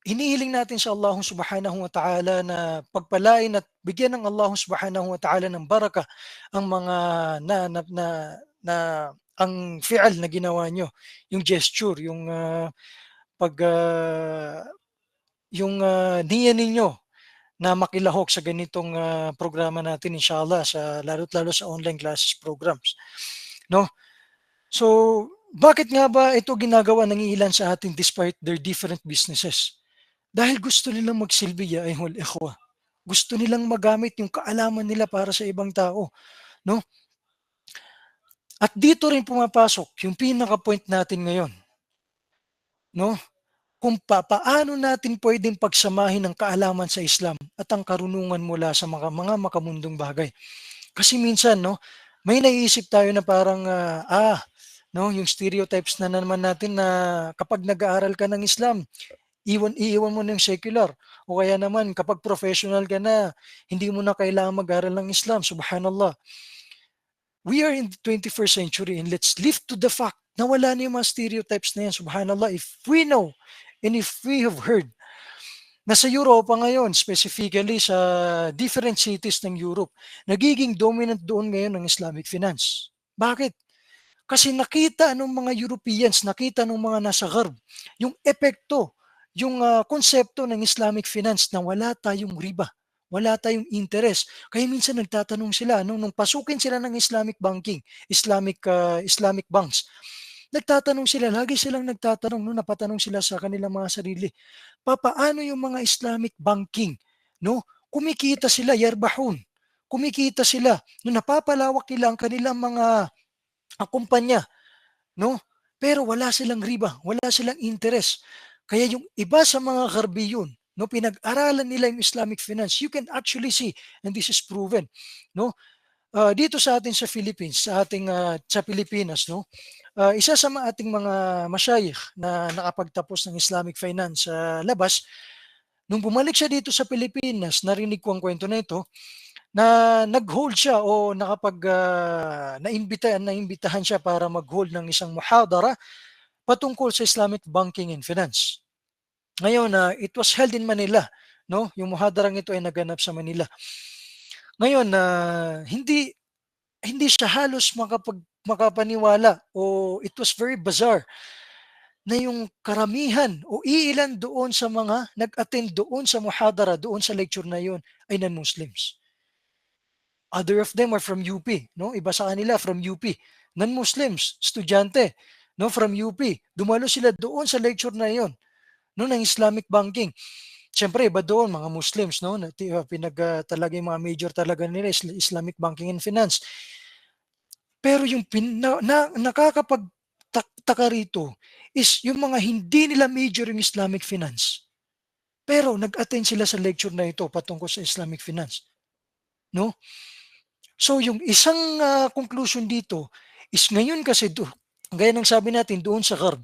Hinihiling natin sa Allah subhanahu wa ta'ala na pagpalain at bigyan ng Allah subhanahu wa ta'ala ng baraka ang mga ang fi'al na ginawa nyo, yung gesture, yung niya ninyo na makilahok sa ganitong programa natin, inshallah, lalo't lalo sa online classes programs, no? So, bakit nga ba ito ginagawa ng ilan sa atin despite their different businesses? Dahil gusto nilang magsilbi, ya ayyuhal ikhwa. Gusto nilang magamit yung kaalaman nila para sa ibang tao, no? At dito rin pumapasok yung pinaka-point natin ngayon, no? kung paano natin pwedeng pagsamahin ang kaalaman sa Islam at ang karunungan mula sa mga makamundong bagay. Kasi minsan, no, may naiisip tayo na parang, no, yung stereotypes na naman natin na kapag nag-aaral ka ng Islam, iiwan mo ng secular. O kaya naman, kapag professional ka na, hindi mo na kailangan mag-aral ng Islam. Subhanallah. We are in the 21st century and let's live to the fact na wala na yung mga stereotypes na yan. Subhanallah. If we know and if we have heard na sa Europa ngayon, specifically sa different cities ng Europe, nagiging dominant doon ngayon ng Islamic finance. Bakit? Kasi nakita ng mga Europeans, nakita ng mga nasa Gharb, yung epekto, yung konsepto ng Islamic finance na wala tayong riba, wala tayong interest. Kaya minsan nagtatanong sila, nung pasukin sila ng Islamic banking, Islamic banks, nagtatanong sila, lagi silang nagtatanong, napatanong sila sa kanilang mga sarili, papaano yung mga Islamic banking, no? Kumikita sila, yarbahun. Kumikita sila, napapalawak nila ang kanilang mga kumpanya, no? Pero wala silang riba, wala silang interest. Kaya yung iba sa mga Garbiyon, no, pinag-aralan nila yung Islamic finance. You can actually see, and this is proven, no? Dito sa atin sa Philippines, sa Pilipinas, no? Isa sa ating mga masyayikh na nakapagtapos ng Islamic finance sa labas, nung bumalik siya dito sa Pilipinas, narinig ko ang kwento na ito, na nag-hold siya o naimbitahan siya para mag-hold ng isang muhadara patungkol sa Islamic banking and finance. Ngayon, it was held in Manila, no? Yung muhadarang ito ay naganap sa Manila. Ngayon, hindi siya halos makapaniwala o it was very bizarre na yung karamihan o iilan doon sa mga nag-attend doon sa muhadara, doon sa lecture na yun ay non-Muslims. Other of them are from UP, no? Iba sa kanila from UP. Non-Muslims, estudyante, no, from UP. Dumalo sila doon sa lecture na yon, no, ng Islamic banking. Siyempre, iba doon, mga Muslims, no? Talaga yung mga major talaga nila, Islamic banking and finance. Pero yung nakakapagtaka rito is yung mga hindi nila major yung Islamic finance. Pero nag-attend sila sa lecture na ito patungkol sa Islamic finance. No? So yung isang conclusion dito is ngayon kasi gaya ng sabi natin doon sa Gharb,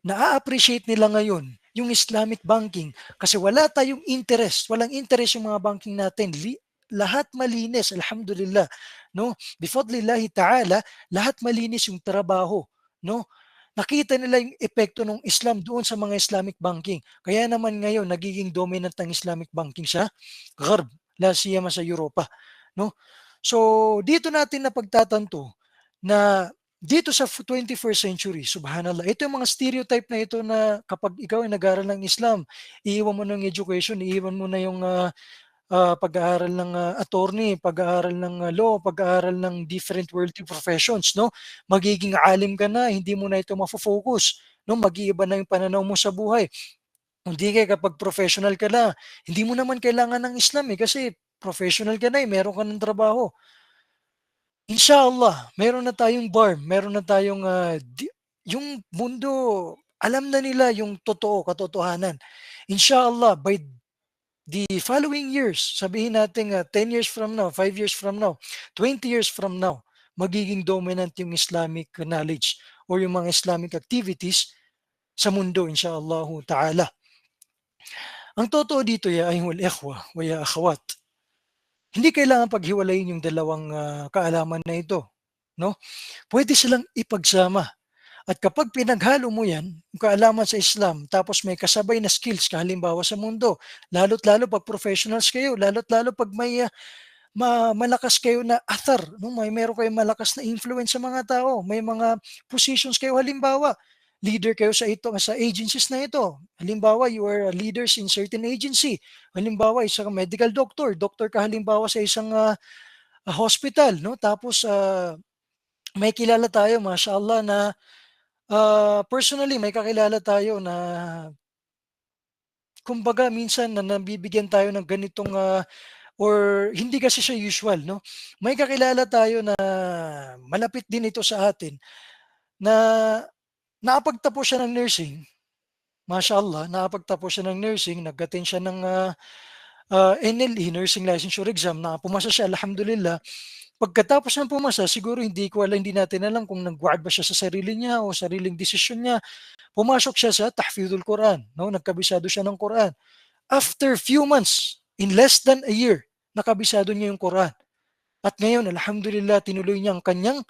na-appreciate nila ngayon yung Islamic banking kasi wala tayong interest, walang interest yung mga banking natin. Lahat malinis, alhamdulillah, no? Bifadlillahi ta'ala, lahat malinis yung trabaho, no? Nakita nila yung epekto ng Islam doon sa mga Islamic banking. Kaya naman ngayon nagiging dominant ang Islamic banking sa Gharb, la siyama sa Europa, no? So dito natin napagtatanto na dito sa 21st century, subhanallah, ito yung mga stereotype na ito na kapag ikaw ay nag-aaral ng Islam, iiwan mo ng education, iiwan mo na yung pag-aaral ng attorney, pag-aaral ng law, pag-aaral ng different worldly professions, no? Magiging alim ka na, hindi mo na ito mafo-focus, no? Mag-iiba na yung pananaw mo sa buhay. Hindi kaya kapag professional ka na, hindi mo naman kailangan ng Islam kasi professional ka na meron ka ng trabaho. Inshallah, meron na tayong bar, meron na tayong yung mundo, alam na nila yung katotohanan. Inshallah, by the following years, sabihin natin 10 years from now, 5 years from now, 20 years from now, magiging dominant yung Islamic knowledge or yung mga Islamic activities sa mundo, inshallah ta'ala. Ang totoo dito ya ayuhal ikhwa wa ya akhawat, hindi kailangan paghiwalayin yung dalawang kaalaman na ito, no? Pwede silang ipagsama. At kapag pinaghalo mo yan, yung kaalaman sa Islam, tapos may kasabay na skills, halimbawa sa mundo, lalo't lalo pag professionals kayo, lalo't lalo pag may malakas kayo na athar, no? Meron kayong malakas na influence sa mga tao, may mga positions kayo, halimbawa, leader kayo sa agencies na ito. Halimbawa, you are leaders in certain agency. Halimbawa, isang medical doctor ka halimbawa sa isang hospital, no? Tapos may kilala tayo, mashallah, na personally may kakilala tayo na kumbaga minsan na nabibigyan tayo ng ganitong or hindi kasi siya usual, no? May kakilala tayo na malapit din ito sa atin na nakapagtapos siya ng nursing, mashallah, nakapagtapos siya ng nursing, nag-attend siya ng NLE, Nursing Licensure Exam, na pumasa siya, alhamdulillah. Pagkatapos ng pumasa, siguro hindi natin alam kung nag-guard ba siya sa sarili niya o sariling desisyon niya. Pumasok siya sa tahfidul Quran, no? Nagkabisado siya ng Quran. After few months, in less than a year, nakabisado niya yung Quran. At ngayon, alhamdulillah, tinuloy niya ang kanyang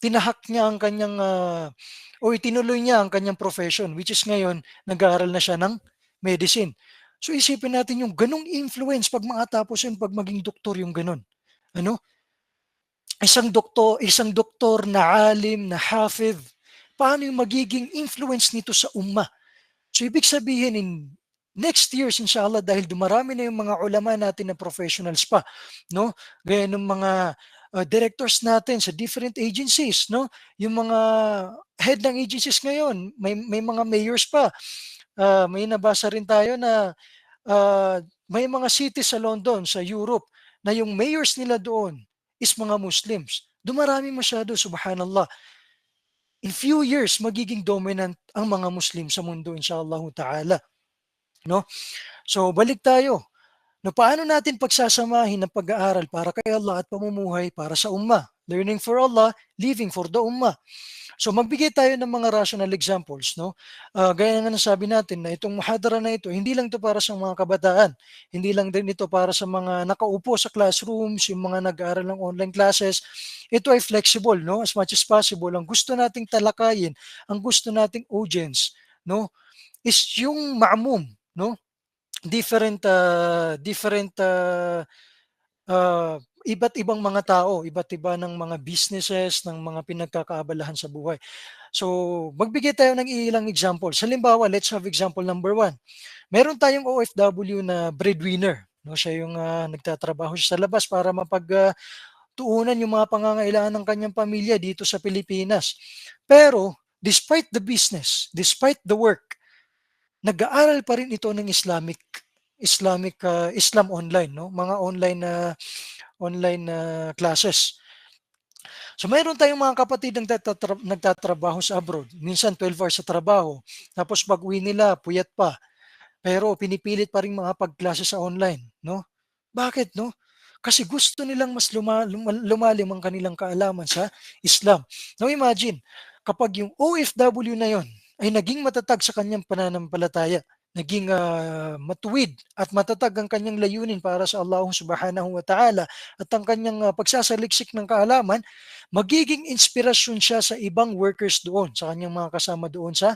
tinahak niya ang kanyang o itinuloy niya ang kanyang profession, which is ngayon nag-aaral na siya ng medicine. So isipin natin yung ganong influence pag makatapos yun, pag maging doktor yung ganon. Ano? Isang doktor na alim, na hafidh, paano yung magiging influence nito sa umma? So ibig sabihin in next years inshallah, dahil dumarami na yung mga ulama natin na professionals pa, no? Gaya ng mga directors natin sa different agencies, no? Yung mga head ng agencies ngayon, may mga mayors pa. May nabasa rin tayo na may mga cities sa London, sa Europe, na yung mayors nila doon is mga Muslims. Dumarami masyado, subhanallah. In few years, magiging dominant ang mga Muslim sa mundo, inshallah ta'ala. No? So, balik tayo. No, paano natin pagsasamahin ng pag-aaral para kay Allah at pamumuhay para sa umma? Learning for Allah, living for the umma. So magbigay tayo ng mga rational examples, no? Gaya nga ng sabi natin na itong muhadara na ito, hindi lang ito para sa mga kabataan. Hindi lang din ito para sa mga nakaupo sa classrooms, yung mga nag-aaral ng online classes. Ito ay flexible, no? As much as possible. Ang gusto nating talakayin, ang gusto nating audience, no? Is yung ma'mum, no? Different iba't ibang mga tao, iba't iba ng mga businesses, ng mga pinagkakaabalahan sa buhay. So, magbigay tayo ng ilang example. Halimbawa, let's have example number 1. Meron tayong OFW na breadwinner. No? Siya yung nagtatrabaho siya sa labas para tuunan yung mga pangangailangan ng kanyang pamilya dito sa Pilipinas. Pero, despite the business, despite the work, nag-aaral pa rin ito ng Islam online, no? Mga online classes. So mayroon tayong mga kapatid nagtatrabaho sa abroad. Minsan 12 hours sa trabaho. Tapos pag-uwi nila, puyat pa. Pero pinipilit pa rin mga pagklase sa online, no? Bakit, no? Kasi gusto nilang mas lumalim ang kanilang kaalaman sa Islam. Now imagine, kapag yung OFW na yon ay naging matatag sa kanyang pananampalataya, naging matuwid at matatag ang kanyang layunin para sa Allah subhanahu wa ta'ala at ang kanyang pagsasaliksik ng kaalaman, magiging inspirasyon siya sa ibang workers doon, sa kanyang mga kasama doon sa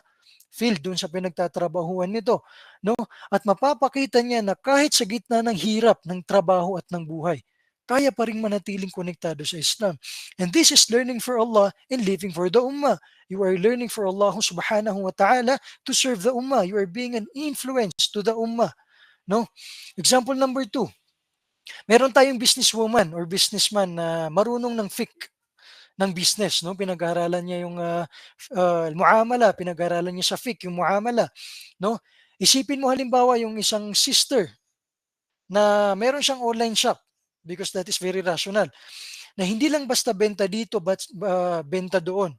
field, doon sa pinagtatrabahuan nito, no? At mapapakita niya na kahit sa gitna ng hirap ng trabaho at ng buhay, kaya pa rin manatiling konektado sa Islam. And this is learning for Allah and living for the ummah. You are learning for Allah subhanahu wa ta'ala to serve the ummah. You are being an influence to the ummah, no? Example number 2. Meron tayong businesswoman or businessman na marunong ng fiqh ng business, no? Pinag-aaralan niya yung muamala, pinag-aaralan niya sa fiqh yung muamala, no? Isipin mo halimbawa yung isang sister na meron siyang online shop, because that is very rational, na hindi lang basta benta dito but benta doon.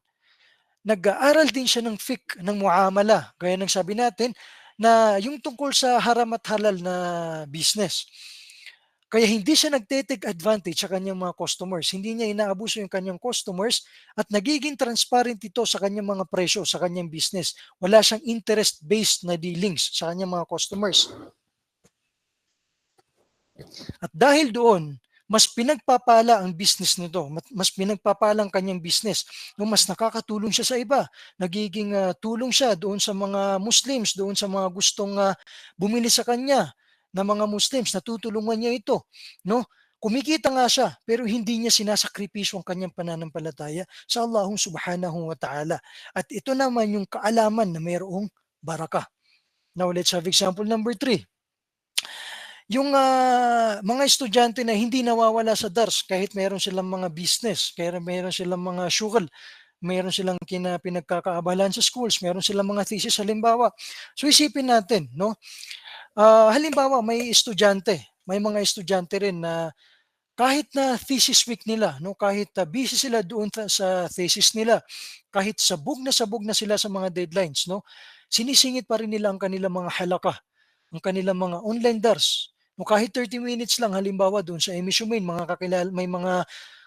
Nag-aaral din siya ng fiqh ng muamala, gaya ng sabi natin na yung tungkol sa haram at halal na business. Kaya hindi siya nagte-take advantage sa kanyang mga customers. Hindi niya inaabuso yung kanyang customers at nagiging transparent ito sa kanyang mga presyo, sa kanyang business. Wala siyang interest-based na dealings sa kanyang mga customers. At dahil doon, mas pinagpapala ang business nito, mas pinagpapala ang kanyang business, mas nakakatulong siya sa iba. Nagiging tulong siya doon sa mga Muslims, doon sa mga gustong bumili sa kanya na mga Muslims, natutulungan niya ito, no? Kumikita nga siya, pero hindi niya sinasakripisyo ang kanyang pananampalataya sa Allah subhanahu wa ta'ala. At ito naman yung kaalaman na mayroong baraka. Now, let's have example number 3. Yung mga estudyante na hindi nawawala sa dars kahit meron silang mga business, kaya meron silang mga syugal, meron silang pinagkakaabalan sa schools, meron silang mga thesis halimbawa. So isipin natin, no? Halimbawa may mga estudyante rin na kahit na thesis week nila, no, kahit busy sila doon sa thesis nila, kahit sabog na sila sa mga deadlines, no, sinisingit pa rin nila ang kanilang mga halaka, ang kanilang mga online dars. No, kahit 30 minutes lang halimbawa doon sa Amy Shumain, may mga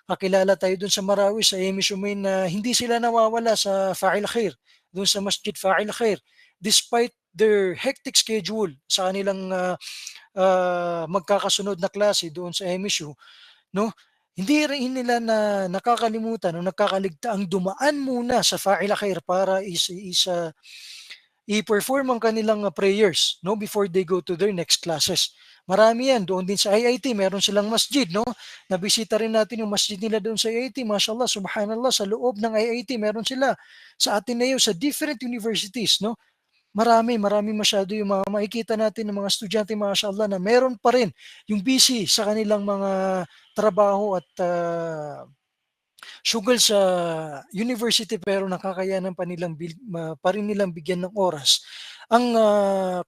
kakilala tayo doon sa Marawi sa Amy Shumain na hindi sila nawawala sa Fa'il Khair, doon sa Masjid Fa'il Khair despite their hectic schedule sa kanilang magkakasunod na klase doon sa MSU, no? Hindi rin nila na nakakalimutan o nakakaligtaang dumaan muna sa Fa'il Khair para i-perform ang kanilang prayers, no, before they go to their next classes. Marami yan. Doon din sa IIT, meron silang masjid, no? Nabisita rin natin yung masjid nila doon sa IIT. Mashallah, subhanallah, sa loob ng IIT, meron sila. Sa Ateneo, sa different universities, no? Marami masyado yung mga makikita natin ng mga estudyante, mashallah, na meron pa rin yung busy sa kanilang mga trabaho at sugal sa university, pero nakakayanan pa rin nilang bigyan ng oras ang ang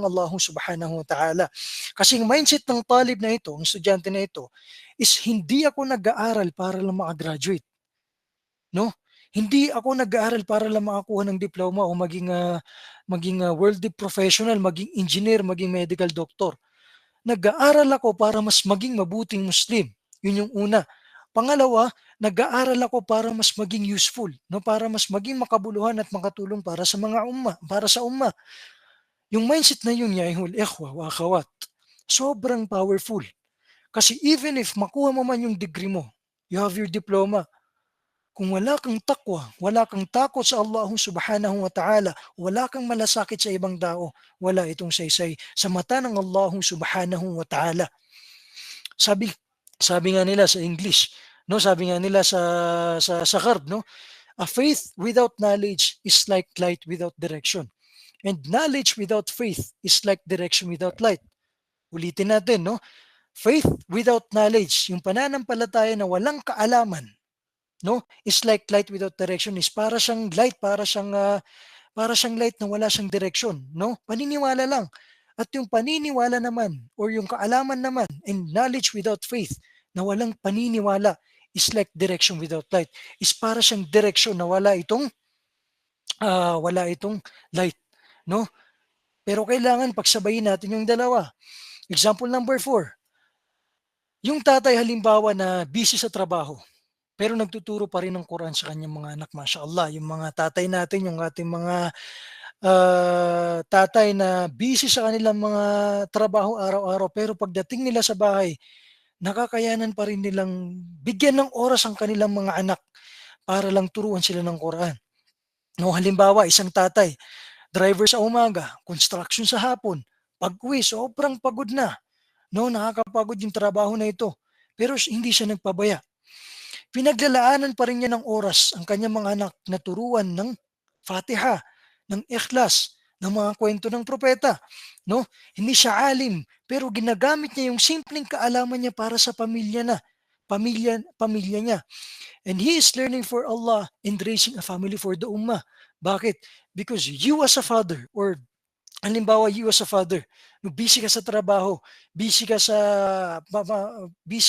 Allah subhanahu wa ta'ala. Kasi ang mindset ng talib na ito, ang estudyante na ito, is hindi ako nag-aaral para lang makagraduate. No? Hindi ako nag-aaral para lang makakuha ng diploma o maging worldly professional, maging engineer, maging medical doctor. Nag-aaral ako para mas maging mabuting Muslim. Yun yung una. Pangalawa, nag-aaral ako para mas maging useful, no? Para mas maging makabuluhan at makatulong para sa para sa umma. Yung mindset na yun, ya ayyuhal ikhwa wa akhawat, sobrang powerful. Kasi even if makuha mo man yung degree mo, you have your diploma, kung wala kang takwa, wala kang takot sa Allah subhanahu wa ta'ala, wala kang malasakit sa ibang tao, wala itong saysay sa mata ng Allah subhanahu wa ta'ala. Sabi sabi nga nila sa English, no, sabi nga nila sa Gharb, no, a faith without knowledge is like light without direction. And knowledge without faith is like direction without light. Ulitin natin, no? Faith without knowledge, yung pananampalataya na walang kaalaman, no, is like light without direction, is para siyang light, para siyang light na wala siyang direction, no? Paniniwala lang. At yung paniniwala naman or yung kaalaman naman and knowledge without faith na walang paniniwala is like direction without light. Is para siyang direction na wala itong light, no? Pero kailangan pagsabayin natin yung dalawa. Example number 4. Yung tatay halimbawa na busy sa trabaho, pero nagtuturo pa rin ng Quran sa kanyang mga anak, mashallah. Yung mga tatay natin, yung ating mga tatay na busy sa kanilang mga trabaho araw-araw, pero pagdating nila sa bahay, nakakayanan pa rin nilang bigyan ng oras ang kanilang mga anak para lang turuan sila ng Quran. No, halimbawa, isang tatay, driver sa umaga, construction sa hapon, pag-uwi, sobrang pagod na. No, nakakapagod yung trabaho na ito. Pero hindi siya nagpabaya. Pinaglalaanan pa rin niya ng oras ang kanyang mga anak na turuan ng Fatiha, ng Ikhlas, ng mga kwento ng propeta, no? Hindi siya alim, pero ginagamit niya yung simpleng kaalaman niya para sa pamilya niya. And he is learning for Allah and raising a family for the ummah. Bakit? Because you as a father, or halimbawa you as a father, no, busy ka sa trabaho, busy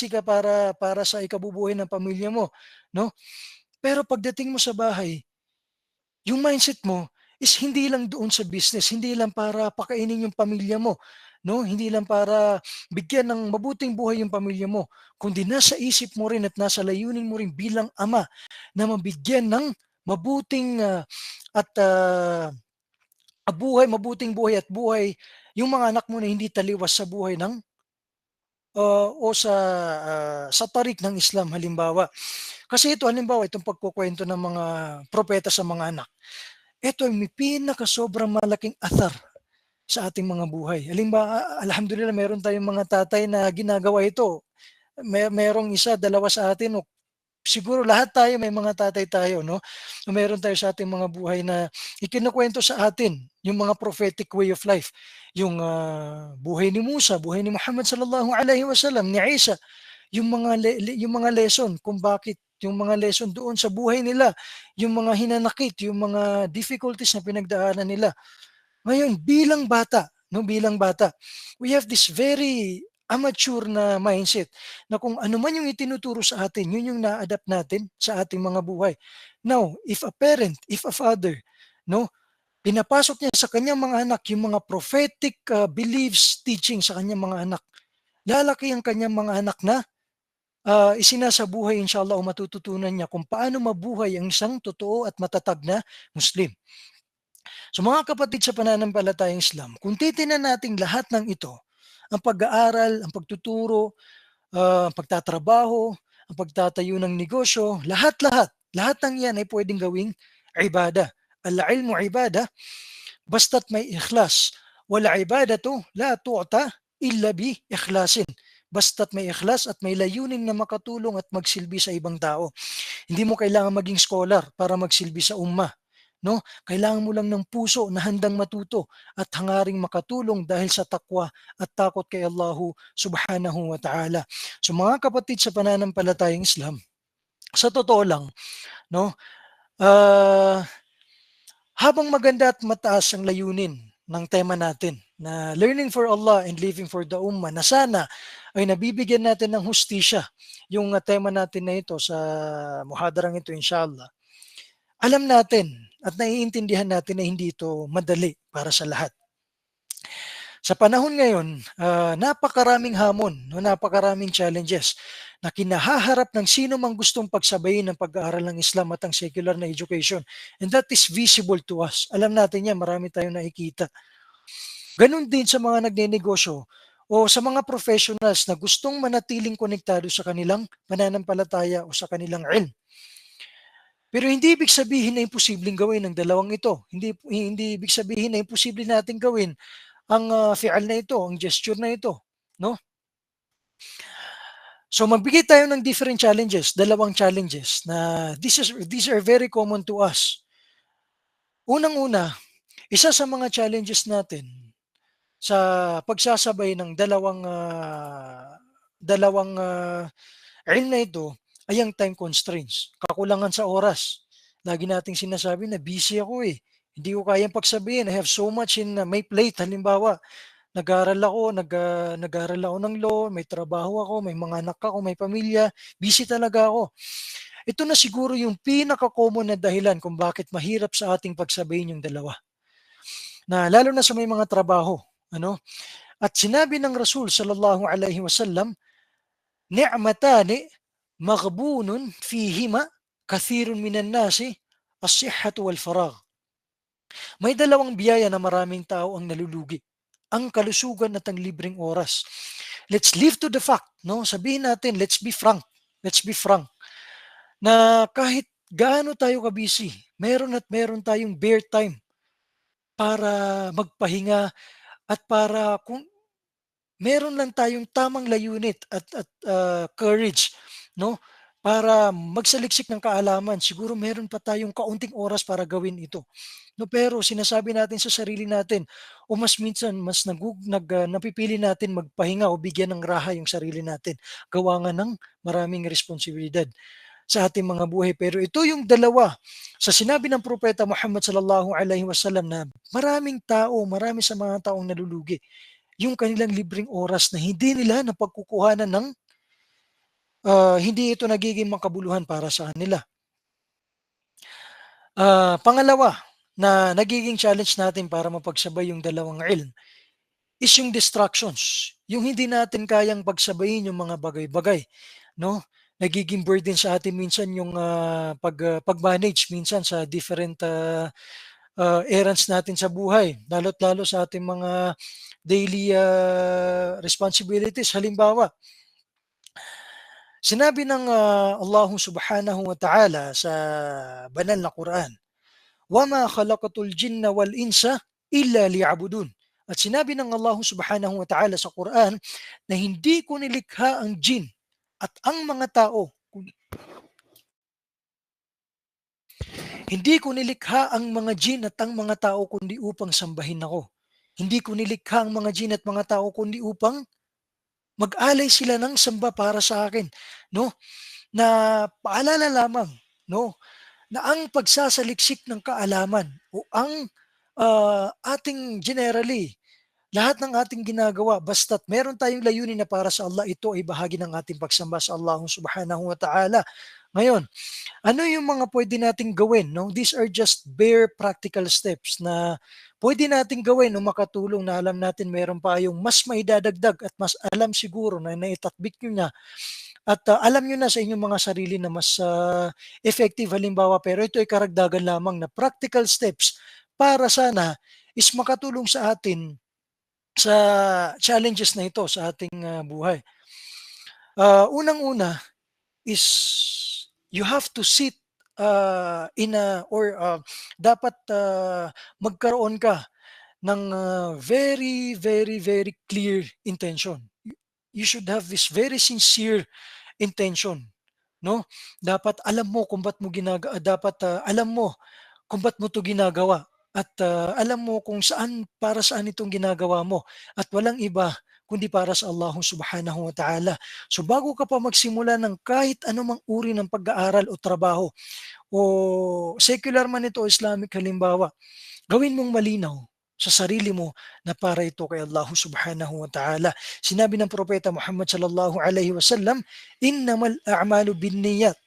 ka para sa ikabubuhay ng pamilya mo, no? Pero pagdating mo sa bahay, yung mindset mo is hindi lang doon sa business, hindi lang para pakainin yung pamilya mo, no? Hindi lang para bigyan ng mabuting buhay yung pamilya mo, kundi nasa isip mo rin at nasa layunin mo rin bilang ama na mabigyan ng mabuting mabuting buhay at buhay yung mga anak mo na hindi taliwas sa buhay ng o sa tarik ng Islam halimbawa. Kasi ito halimbawa, itong pagkukuwento ng mga propeta sa mga anak, ito ay may sobrang malaking athar sa ating mga buhay. Halimbawa, alhamdulillah, meron tayong mga tatay na ginagawa ito. Merong isa, dalawa sa atin, o siguro lahat tayo may mga tatay tayo, no? Meron tayo sa ating mga buhay na ikinukuwento sa atin yung mga prophetic way of life. Yung buhay ni Musa, buhay ni Muhammad sallallahu alaihi wasallam, ni Isa, yung mga lesson kung bakit, yung mga lesson doon sa buhay nila, yung mga hinanakit, yung mga difficulties na pinagdaanan nila. Ngayon, bilang bata, no, we have this very amateur na mindset na kung ano man yung itinuturo sa atin, yun yung na-adapt natin sa ating mga buhay. Now, if a parent, if a father, no, pinapasok niya sa kanyang mga anak yung mga prophetic beliefs, teaching sa kanyang mga anak, lalaki ang kanyang mga anak na isinasabuhay inshallah o matututunan niya kung paano mabuhay ang isang totoo at matatag na Muslim. So mga kapatid sa pananampalatayang Islam, kung titingnan natin lahat ng ito, ang pag-aaral, ang pagtuturo, ang pagtatrabaho, ang pagtatayo ng negosyo, lahat ng yan ay pwedeng gawing ibada. Al-ilmu ibada, basta't may ikhlas. Wala ibadatu la tu'ta illa bi ikhlasin. Basta't may ikhlas at may layunin na makatulong at magsilbi sa ibang tao. Hindi mo kailangan maging scholar para magsilbi sa ummah. No? Kailangan mo lang ng puso na handang matuto at hangaring makatulong dahil sa takwa at takot kay Allahu subhanahu wa ta'ala. So mga kapatid sa pananampalatayang Islam, sa totoo lang, no, ah, habang maganda at mataas ang layunin ng tema natin na learning for Allah and living for the Ummah, na sana ay nabibigyan natin ng hustisya yung tema natin na ito sa muhadarang ito inshallah. Alam natin at naiintindihan natin na hindi ito madali para sa lahat. Sa panahon ngayon, napakaraming hamon, no, napakaraming challenges na kinahaharap ng sino mang gustong pagsabayin ng pag-aaral ng Islam at ang secular na education. And that is visible to us. Alam natin yan, marami tayong nakikita. Ganon din sa mga nagnenegosyo o sa mga professionals na gustong manatiling konektado sa kanilang pananampalataya o sa kanilang ilm. Pero hindi ibig sabihin na imposibleng gawin ang dalawang ito. Hindi ibig sabihin na imposible natin gawin ang fi'al na ito, ang gesture na ito, no? So magbigay tayo ng different challenges, dalawang challenges na these are very common to us. Unang-una, isa sa mga challenges natin sa pagsasabay ng dalawang ilm na ito ay ang time constraints, kakulangan sa oras. Lagi nating sinasabi na busy ako eh. Hindi ko kayang pagsabihin. I have so much in my plate. Halimbawa, nag-aaral ako ng law, may trabaho ako, may mga anak ako, may pamilya. Busy talaga ako. Ito na siguro yung pinaka-common na dahilan kung bakit mahirap sa ating pagsabayin yung dalawa. Na lalo na sa may mga trabaho, ano? At sinabi ng Rasul sallallahu alaihi wasallam, ni'matani maghbunun fihima kathirun minan nasi as-sihhatu wal faragh. May dalawang biyaya na maraming tao ang nalulugi. Ang kalusugan at ang libreng oras. Let's live to the fact, no? Sabihin natin, let's be frank. Let's be frank. Na kahit gaano tayo ka-busy, meron tayong bare time para magpahinga at para kung meron lang tayong tamang layunin at courage, no? Para magsaliksik ng kaalaman, siguro meron pa tayong kaunting oras para gawin ito. No, pero sinasabi natin sa sarili natin o mas minsan mas napipili natin magpahinga o bigyan ng raha yung sarili natin. Gawa nga ng maraming responsibilidad sa ating mga buhay. Pero ito yung dalawa sa sinabi ng propeta Muhammad sallallahu alaihi wasallam na marami sa mga taong nalulugi yung kanilang libreng oras na hindi nila napagkukuhanan ng hindi ito nagiging makabuluhan para sa kanila. Pangalawa na nagiging challenge natin para mapagsabay yung dalawang ilm is yung distractions. Yung hindi natin kayang pagsabayin yung mga bagay-bagay, no? Nagiging burden sa atin minsan yung pag-manage minsan sa different errands natin sa buhay, lalo't lalo sa ating mga daily responsibilities. Halimbawa, sinabi ng Allah subhanahu wa ta'ala sa banal na Quran, وَمَا خَلَقَتُ الْجِنَّ وَالْإِنسَ إِلَّا لِيَعْبُدُونَ. At sinabi ng Allah subhanahu wa ta'ala sa Quran na hindi ko nilikha ang jin at ang mga tao. Hindi ko nilikha ang mga jin at ang mga tao kundi upang sambahin ako. Hindi ko nilikha ang mga jin at mga tao kundi upang mag-alay sila ng samba para sa akin, no? Na paalala lamang, no? Na ang pagsasaliksik ng kaalaman o ang ating generally Lahat ng ating ginagawa, basta't meron tayong layunin na para sa Allah, ito ay bahagi ng ating pagsamba sa Allah subhanahu wa ta'ala. Ngayon, ano yung mga pwede nating gawin? No? These are just bare practical steps na pwede nating gawin o makatulong na alam natin meron pa yung mas maidadagdag at mas alam siguro na naitatbik nyo na at alam nyo na sa inyong mga sarili na mas effective halimbawa, pero ito ay karagdagan lamang na practical steps para sana is makatulong sa atin sa challenges na ito sa ating buhay. Unang-una is you have to sit in a or dapat magkaroon ka ng very, very, very clear intention. You should have this very sincere intention, no? Dapat alam mo kung ba't mo dapat alam mo kung ba't mo 'to ginagawa at alam mo kung saan para saan itong ginagawa mo at walang iba kundi para sa Allah subhanahu wa ta'ala. So bago ka pa magsimula ng kahit anumang uri ng pag-aaral o trabaho o secular man ito o Islamic halimbawa, gawin mong malinaw sa sarili mo na para ito kay Allah subhanahu wa ta'ala. Sinabi ng propeta Muhammad sallallahu alaihi wasallam, "Innamal a'malu binniyat."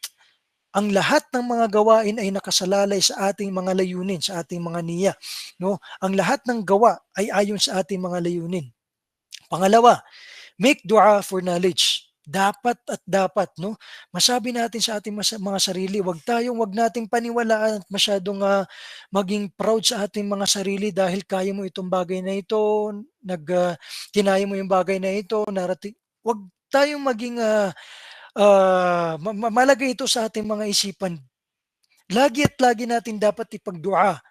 Ang lahat ng mga gawain ay nakasalalay sa ating mga layunin, sa ating mga niya, no? Ang lahat ng gawa ay ayon sa ating mga layunin. Pangalawa, make dua for knowledge. Dapat at dapat, no? Masabi natin sa ating mga sarili, wag nating paniwalaan at masyadong maging proud sa ating mga sarili dahil kaya mo itong bagay na ito, kinaya mo yung bagay na ito, wag tayong maging malagay ito sa ating mga isipan. Lagi at lagi natin dapat ipagdua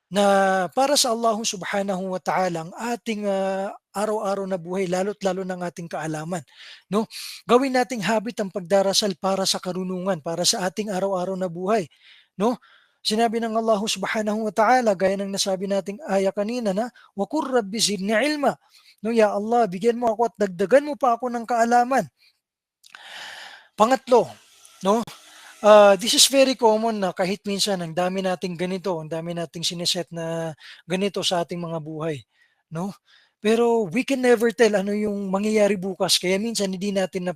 na para sa Allah subhanahu wa ta'ala ang ating araw-araw na buhay lalo't lalo ng ating kaalaman, no? Gawin nating habit ang pagdarasal para sa karunungan, para sa ating araw-araw na buhay, no? Sinabi ng Allah subhanahu wa ta'ala gaya ng nasabi nating aya kanina na wa qur rabbi zidni ilma. No, ya Allah, bigyan mo ako at dagdagan mo pa ako ng kaalaman. Pangatlo, no? This is very common na kahit minsan ang dami nating ganito, ang dami nating sineset na ganito sa ating mga buhay, no? Pero we can never tell ano yung mangyayari bukas kaya minsan hindi natin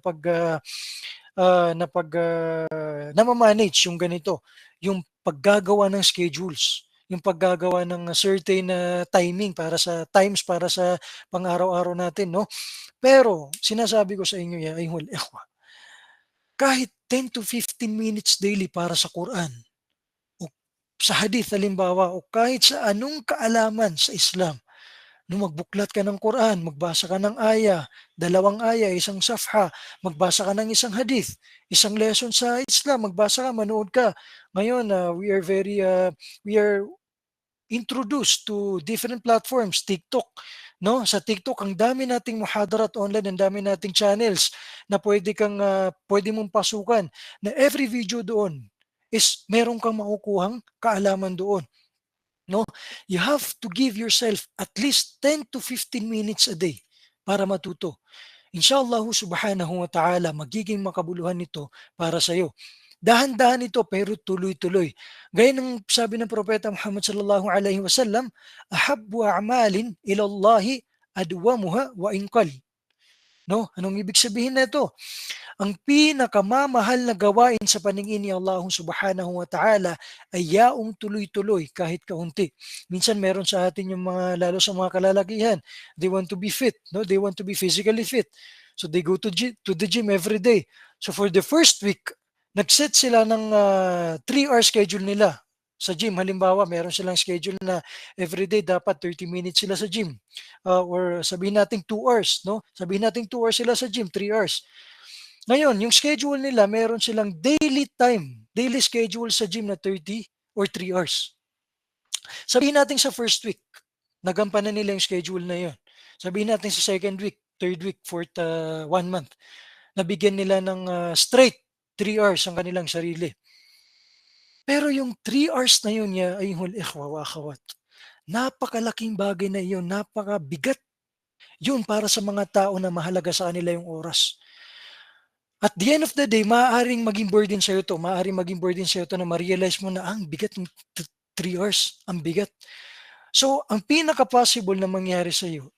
nama-manage yung ganito, yung paggagawa ng schedules, yung paggagawa ng certain timing para sa pang-araw-araw natin, no? Pero sinasabi ko sa inyo ya ayhul ikhwa, kahit 10 to 15 minutes daily para sa Quran o sa hadith halimbawa o kahit sa anong kaalaman sa Islam. No, magbuklat ka ng Quran, magbasa ka ng aya, 2 aya, isang safha, magbasa ka ng isang hadith, isang lesson sa Islam, magbasa ka, manood ka. Ngayon, we are introduced to different platforms, TikTok, no? Sa TikTok ang dami nating muhadarat online, ang dami nating channels na pwede mong pasukan na every video doon is meron kang makukuhang kaalaman doon, no? You have to give yourself at least 10 to 15 minutes a day para matuto. Inshallah subhanahu wa ta'ala magiging makabuluhan nito para sa iyo. Dahan-dahan ito pero tuloy-tuloy. Gaya ng sabi ng propeta Muhammad sallallahu alaihi wasallam, "Ahabbu a'malin ila Allah adwamuha wa in qal." No? Anong ibig sabihin nito? Ang pinakamamahal na gawain sa paningin ni Allah subhanahu wa ta'ala ay yaong tuloy-tuloy kahit kaunti. Minsan meron sa atin yung lalo sa mga kalalakihan, they want to be fit, no? They want to be physically fit. So they go to the gym every day. So for the first week, nag-set sila ng 3-hour schedule nila sa gym. Halimbawa, meron silang schedule na everyday dapat 30 minutes sila sa gym. Or sabihin natin 2 hours, no? Sabihin natin 2 hours sila sa gym, 3 hours. Ngayon, yung schedule nila, meron silang daily schedule sa gym na 30 or 3 hours. Sabihin natin sa first week, nagampanan nila yung schedule na yun. Sabihin natin sa second week, third week, fourth, 1 month, nabigyan nila ng straight 3 hours ang kanilang sarili. Pero yung 3 hours na yun niya, ayhul ikhwa wa akhawat, napakalaking bagay na yun, napakabigat yun para sa mga tao na mahalaga sa kanila yung oras. At the end of the day, maaaring maging burden sa'yo to, maaaring maging burden sa'yo to na ma-realize mo na ang bigat ng 3 hours, ang bigat. So, ang pinaka-possible na mangyari sa iyo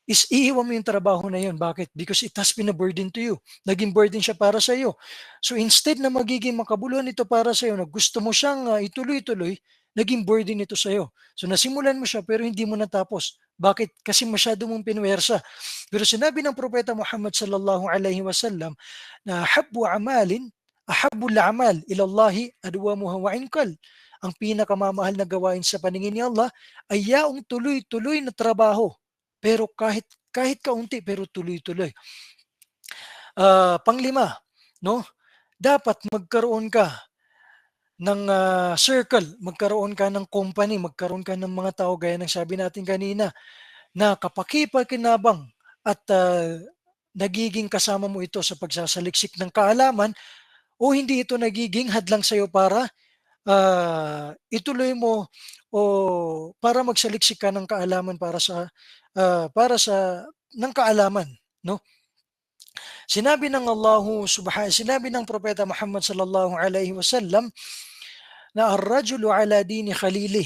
is iiwan mo yung trabaho na yun. Bakit? Because it has been a burden to you. Naging burden siya para sa iyo. So instead na magiging makabuluhan ito para sa iyo, na gusto mo siyang ituloy-tuloy, naging burden ito sa iyo. So nasimulan mo siya pero hindi mo natapos. Bakit? Kasi masyado mong pinuwersa. Pero sinabi ng Propeta Muhammad sallallahu alaihi wasallam na habbu amalin, ahabbu al-amal ila Allahi adwamuha wa inkal. Ang pinakamamahal na gawain sa paningin ni Allah ay yaong tuloy-tuloy na trabaho. Pero kahit kahit kaunti pero tuloy-tuloy. Panglima, no? Dapat magkaroon ka ng circle, magkaroon ka ng company, magkaroon ka ng mga tao gaya ng sabi natin kanina na kapaki-pakinabang at nagiging kasama mo ito sa pagsasaliksik ng kaalaman o hindi ito nagiging hadlang sa iyo para ituloy mo o para magsaliksik ka ng kaalaman para sa ng kaalaman, no? Sinabi ng Propeta Muhammad sallallahu alaihi wasallam na ar-rajulu ala dini khalilih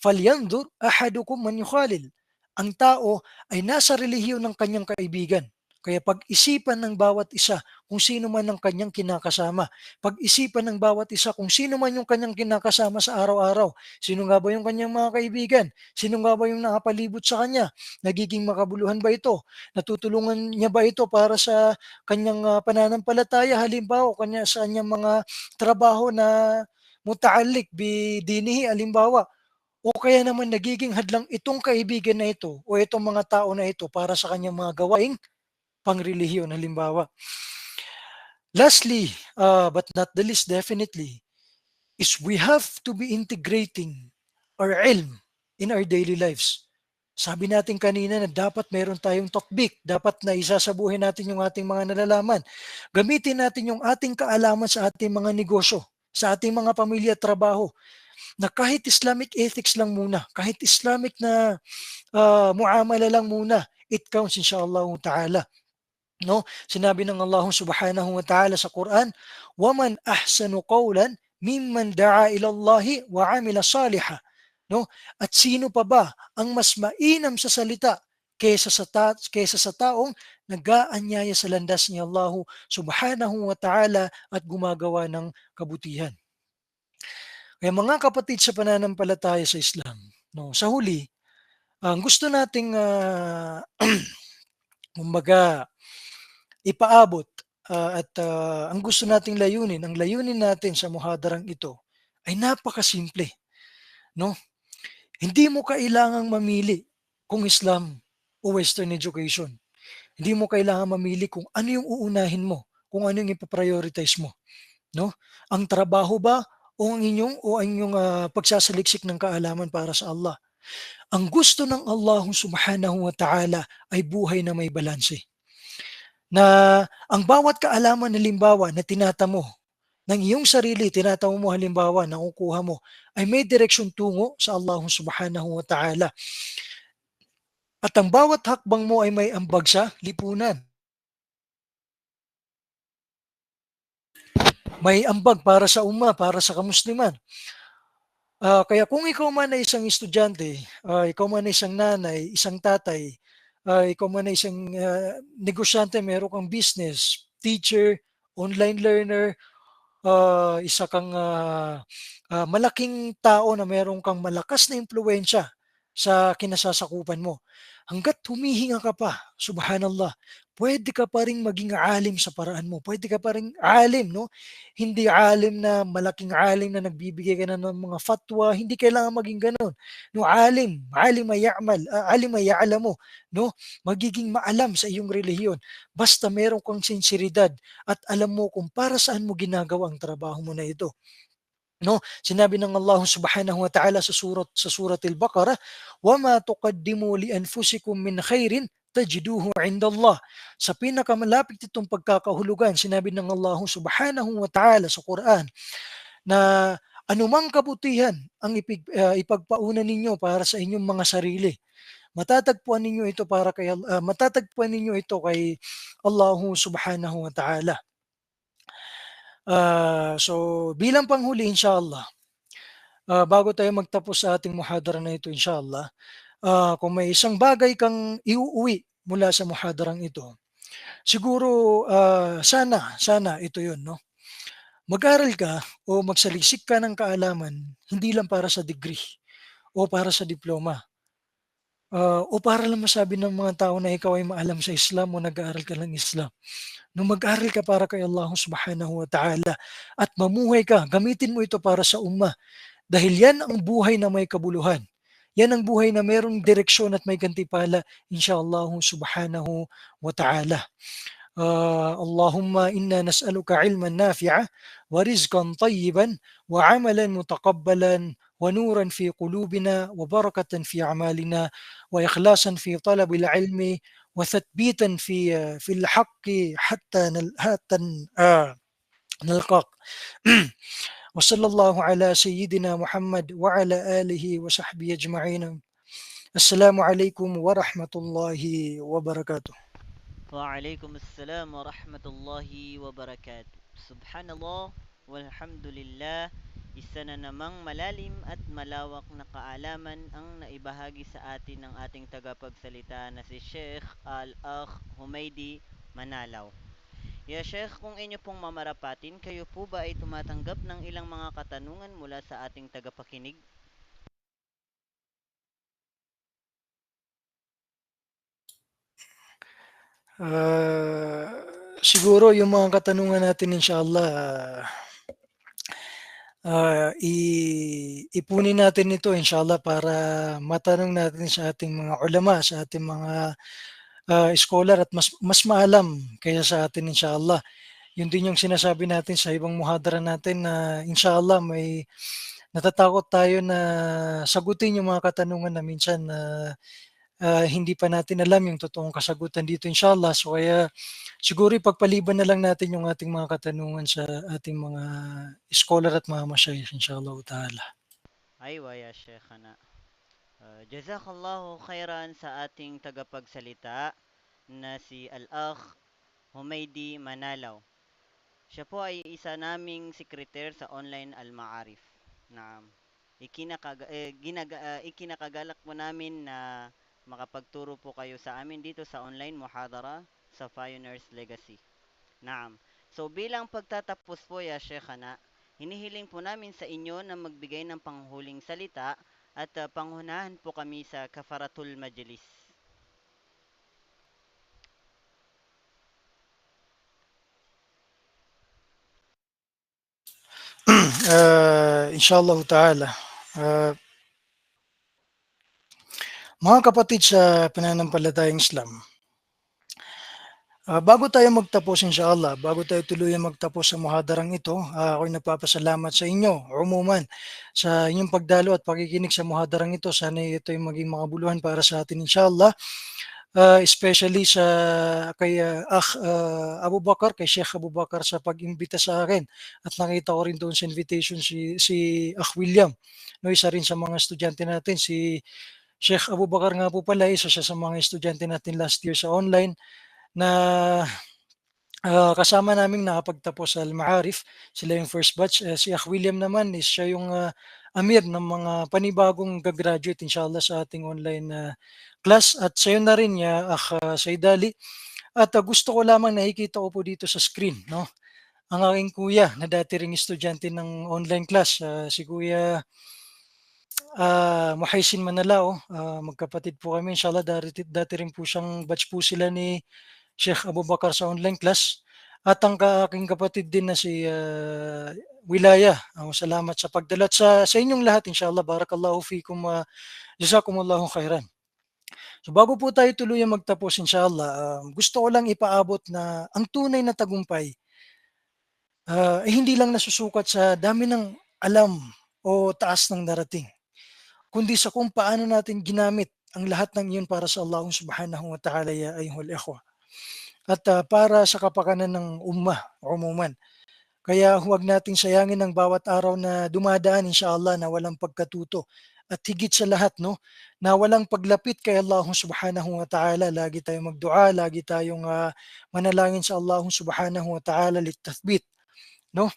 falyanzur ahadukum man yukhalil. Ang tao ay nasa relihiyon ng kanyang kaibigan. Kaya pag-isipan ng bawat isa kung sino man ang kanyang kinakasama. Pag-isipan ng bawat isa kung sino man yung kanyang kinakasama sa araw-araw. Sino nga ba yung kanyang mga kaibigan? Sino nga ba yung nakapalibot sa kanya? Nagiging makabuluhan ba ito? Natutulungan niya ba ito para sa kanyang pananampalataya? Halimbawa, sa kanyang mga trabaho na muta'alliq bidinihi, halimbawa, o kaya naman nagiging hadlang itong kaibigan na ito o itong mga tao na ito para sa kanyang mga gawaing pangrelihiyon, halimbawa. Lastly, but not the least definitely, is we have to be integrating our ilm in our daily lives. Sabi natin kanina na dapat meron tayong tatbik, dapat na isasabuhin natin yung ating mga nalalaman. Gamitin natin yung ating kaalaman sa ating mga negosyo, sa ating mga pamilya at trabaho, na kahit Islamic ethics lang muna, kahit Islamic na muamala lang muna, it counts inshallah ta'ala. No? Sinabi ng Allah subhanahu wa ta'ala sa Quran, "Waman ahsanu qawlan mimman da'a ila Allah wa 'amila salihah." No? At sino pa ba ang mas mainam sa salita kaysa sa taong nag-aanyaya sa landas ni Allah subhanahu wa ta'ala at gumagawa ng kabutihan. Kaya mga kapatid sa pananampalataya sa Islam, no, sa huli, ang gusto nating kumbaga ipaabot at ang gusto nating layunin, ang layunin natin sa muhadarang ito ay napakasimple, no? Hindi mo kailangang mamili kung Islam o Western education. Hindi mo kailangang mamili kung ano yung uunahin mo, kung ano yung ipa-prioritize mo, no? Ang trabaho ba o ang inyong pagsasaliksik ng kaalaman para sa Allah. Ang gusto ng Allah subhanahu wa ta'ala ay buhay na may balanse. Na ang bawat kaalaman halimbawa na tinatamo ng iyong sarili, tinatamo mo halimbawa, nakukuha mo, ay may direksyon tungo sa Allah subhanahu wa ta'ala. At ang bawat hakbang mo ay may ambag sa lipunan. May ambag para sa umma, para sa kamusliman. Kaya kung ikaw man ay isang estudyante, ikaw man ay isang nanay, isang tatay, ikaw man ay isang negosyante, meron kang business, teacher, online learner, isa kang malaking tao na meron kang malakas na impluwensya sa kinasasakupan mo. Hangga't humihinga ka pa, subhanallah, pwede ka pa ring maging alim sa paraan mo. Pwede ka pa ring alim, no? Hindi alim na malaking alim na nagbibigay ka na ng mga fatwa. Hindi kailangan maging ganun. No, alim ay ya'mal, alim ay ya'lamu, no? Magiging maalam sa iyong relihiyon. Basta meron kang sinseridad at alam mo kung para saan mo ginagawa ang trabaho mo na ito. No, sinabi ng Allah subhanahu wa ta'ala sa surat al-Baqarah, "Wama tuqaddimu li anfusikum min khairin tajiduhu 'inda Allah." Sa pinakamalapit itong pagkakahulugan, sinabi ng Allah subhanahu wa ta'ala sa Quran na anumang kabutihan ang ipagpauna ninyo para sa inyong mga sarili. Matatagpuan ninyo ito kay Allah subhanahu wa ta'ala. So bilang panghuli inshallah, bago tayo magtapos sa ating muhadara na ito inshallah, kung may isang bagay kang iuuwi mula sa muhadarang ito, siguro, sana ito 'yun 'no. Mag-aral ka o magsaliksik ka ng kaalaman hindi lang para sa degree o para sa diploma, o para lang masabi ng mga tao na ikaw ay maalam sa Islam o nag-aaral ka ng Islam. No, mag-aral ka para kay Allah Subhanahu wa Ta'ala at mamuhay ka, gamitin mo ito para sa ummah dahil 'yan ang buhay na may kabuluhan. 'Yan ang buhay na mayroong direksyon at may gantimpala insya-Allah Subhanahu wa Ta'ala. اللهم إنا نسألك علما نافعا ورزقا طيبا وعملا متقبلا ونورا في قلوبنا وبركة في أعمالنا وإخلاصا في طلب العلم وتثبيتا في الحق حتى نلقاك. وصلى الله على سيدنا محمد وعلى آله وصحبه أجمعين. السلام عليكم ورحمة الله وبركاته. وعليكم السلام ورحمة الله وبركاته. Subhanallah, walhamdulillah, isa na namang malalim at malawak na kaalaman ang naibahagi sa atin ng ating tagapagsalita na si Sheikh Al-Akh Humaydi Manalaw. Ya Sheikh, kung inyo pong mamarapatin, kayo po ba ay tumatanggap ng ilang mga katanungan mula sa ating tagapakinig? Ah, siguro yung mga katanungan natin inshallah, ipunin natin ito inshallah para matanong natin sa ating mga ulama, sa ating mga scholar at mas maalam kaysa sa atin inshallah. Yun din yung sinasabi natin sa ibang muhadara natin na inshallah may natatakot tayo na sagutin yung mga katanungan na minsan na hindi pa natin alam yung totoong kasagutan dito inshallah. So kaya siguro ipagpaliban na lang natin yung ating mga katanungan sa ating mga scholar at mga masyayikh inshallah ta'ala. Aywa ya Sheikhana. Jazakallahu khairan sa ating tagapagsalita na si Al-Akh Humaydi Manalaw. Siya po ay isa naming sekreter sa online Al-Ma'arif na ikinakagalak po namin na makapagturo po kayo sa amin dito sa online muhadara sa Pioneers Legacy. Naam. So bilang pagtatapos po ya Sheikhana, hinihiling po namin sa inyo na magbigay ng panghuling salita at panghunahan po kami sa Kafaratul Majlis. Inshallah ta'ala. Mga kapatid sa pananampalatayang Islam, bago tayo magtapos inshallah, bago tayo tuluyang magtapos sa muhadarang ito, ako'y nagpapasalamat sa inyo, umuman, sa inyong pagdalo at pakikinig sa muhadarang ito. Sana ito ay maging makabuluhan para sa atin inshallah. Especially kay Abu Bakar, kay Sheikh Abu Bakar sa pag-imbita sa akin at nakita ko rin doon sa invitation si Akh William. No, isa rin sa mga estudyante natin si Sheikh Abu Bakar nga po pala, isa siya sa mga estudyante natin last year sa online na kasama naming nakapagtapos sa Al-Ma'arif. Sila yung first batch. Si Akh William naman is siya yung amir ng mga panibagong gagraduate inshallah sa ating online class. At sayo na rin niya, Akh Saidali. At gusto ko lamang nakikita ko po dito sa screen, no? Ang aking kuya na dati ring estudyante ng online class, si Kuya Muhaisin Manalao. Magkapatid po kami inshallah. Dati rin po siyang batch po sila ni Sheikh Abu Bakar sa online class. At ang aking kapatid din na si Wilaya. Salamat sa pagdala at sa inyong lahat inshallah. Barakallahu fikum, jazakumullahu khairan. So bago po tayo tuluyang magtapos inshallah, gusto ko lang ipaabot na ang tunay na tagumpay ay hindi lang nasusukat sa dami ng alam o taas ng narating, kundi sa kung paano natin ginamit ang lahat ng iyon para sa Allah Subhanahu wa Ta'ala ya ayyuhal ikhwa. At para sa kapakanan ng ummah umuman. Kaya huwag nating sayangin ang bawat araw na dumadaan inshallah na walang pagkatuto. At higit sa lahat, no, na walang paglapit kay Allah Subhanahu wa Ta'ala. Lagi tayong magdua, lagi tayong manalangin sa Allah Subhanahu wa Ta'ala litathbit, no?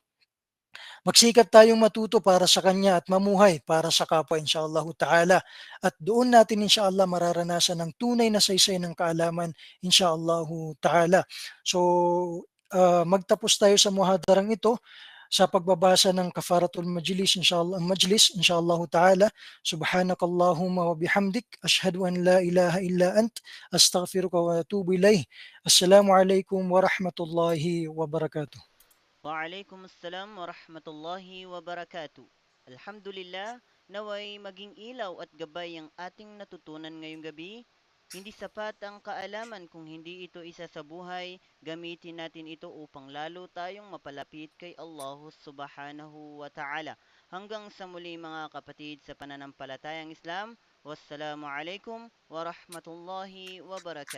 Magsikap tayong matuto para sa Kanya at mamuhay para sa kapwa inshallah ta'ala. At doon natin inshallah mararanasan ng tunay na saysay ng kaalaman inshallah ta'ala. So, magtapos tayo sa muhadarang ito sa pagbabasa ng kafaratul majlis insyaallah taala. Subhanakallahumma wa bihamdik ashhadu an la ilaha illa ant astaghfiruka wa atubu ilaih. Assalamu alaikum warahmatullahi wabarakatuh. Waalaikumsalam warahmatullahi wabarakatuh. Alhamdulillah, naway maging ilaw at gabay ang ating natutunan ngayong gabi. Hindi sapat ang kaalaman kung hindi ito isa sa buhay. Gamitin natin ito upang lalo tayong mapalapit kay Allah subhanahu wa ta'ala. Hanggang sa muli mga kapatid sa pananampalatayang Islam. Wassalamu alaikum warahmatullahi wabarakatuh.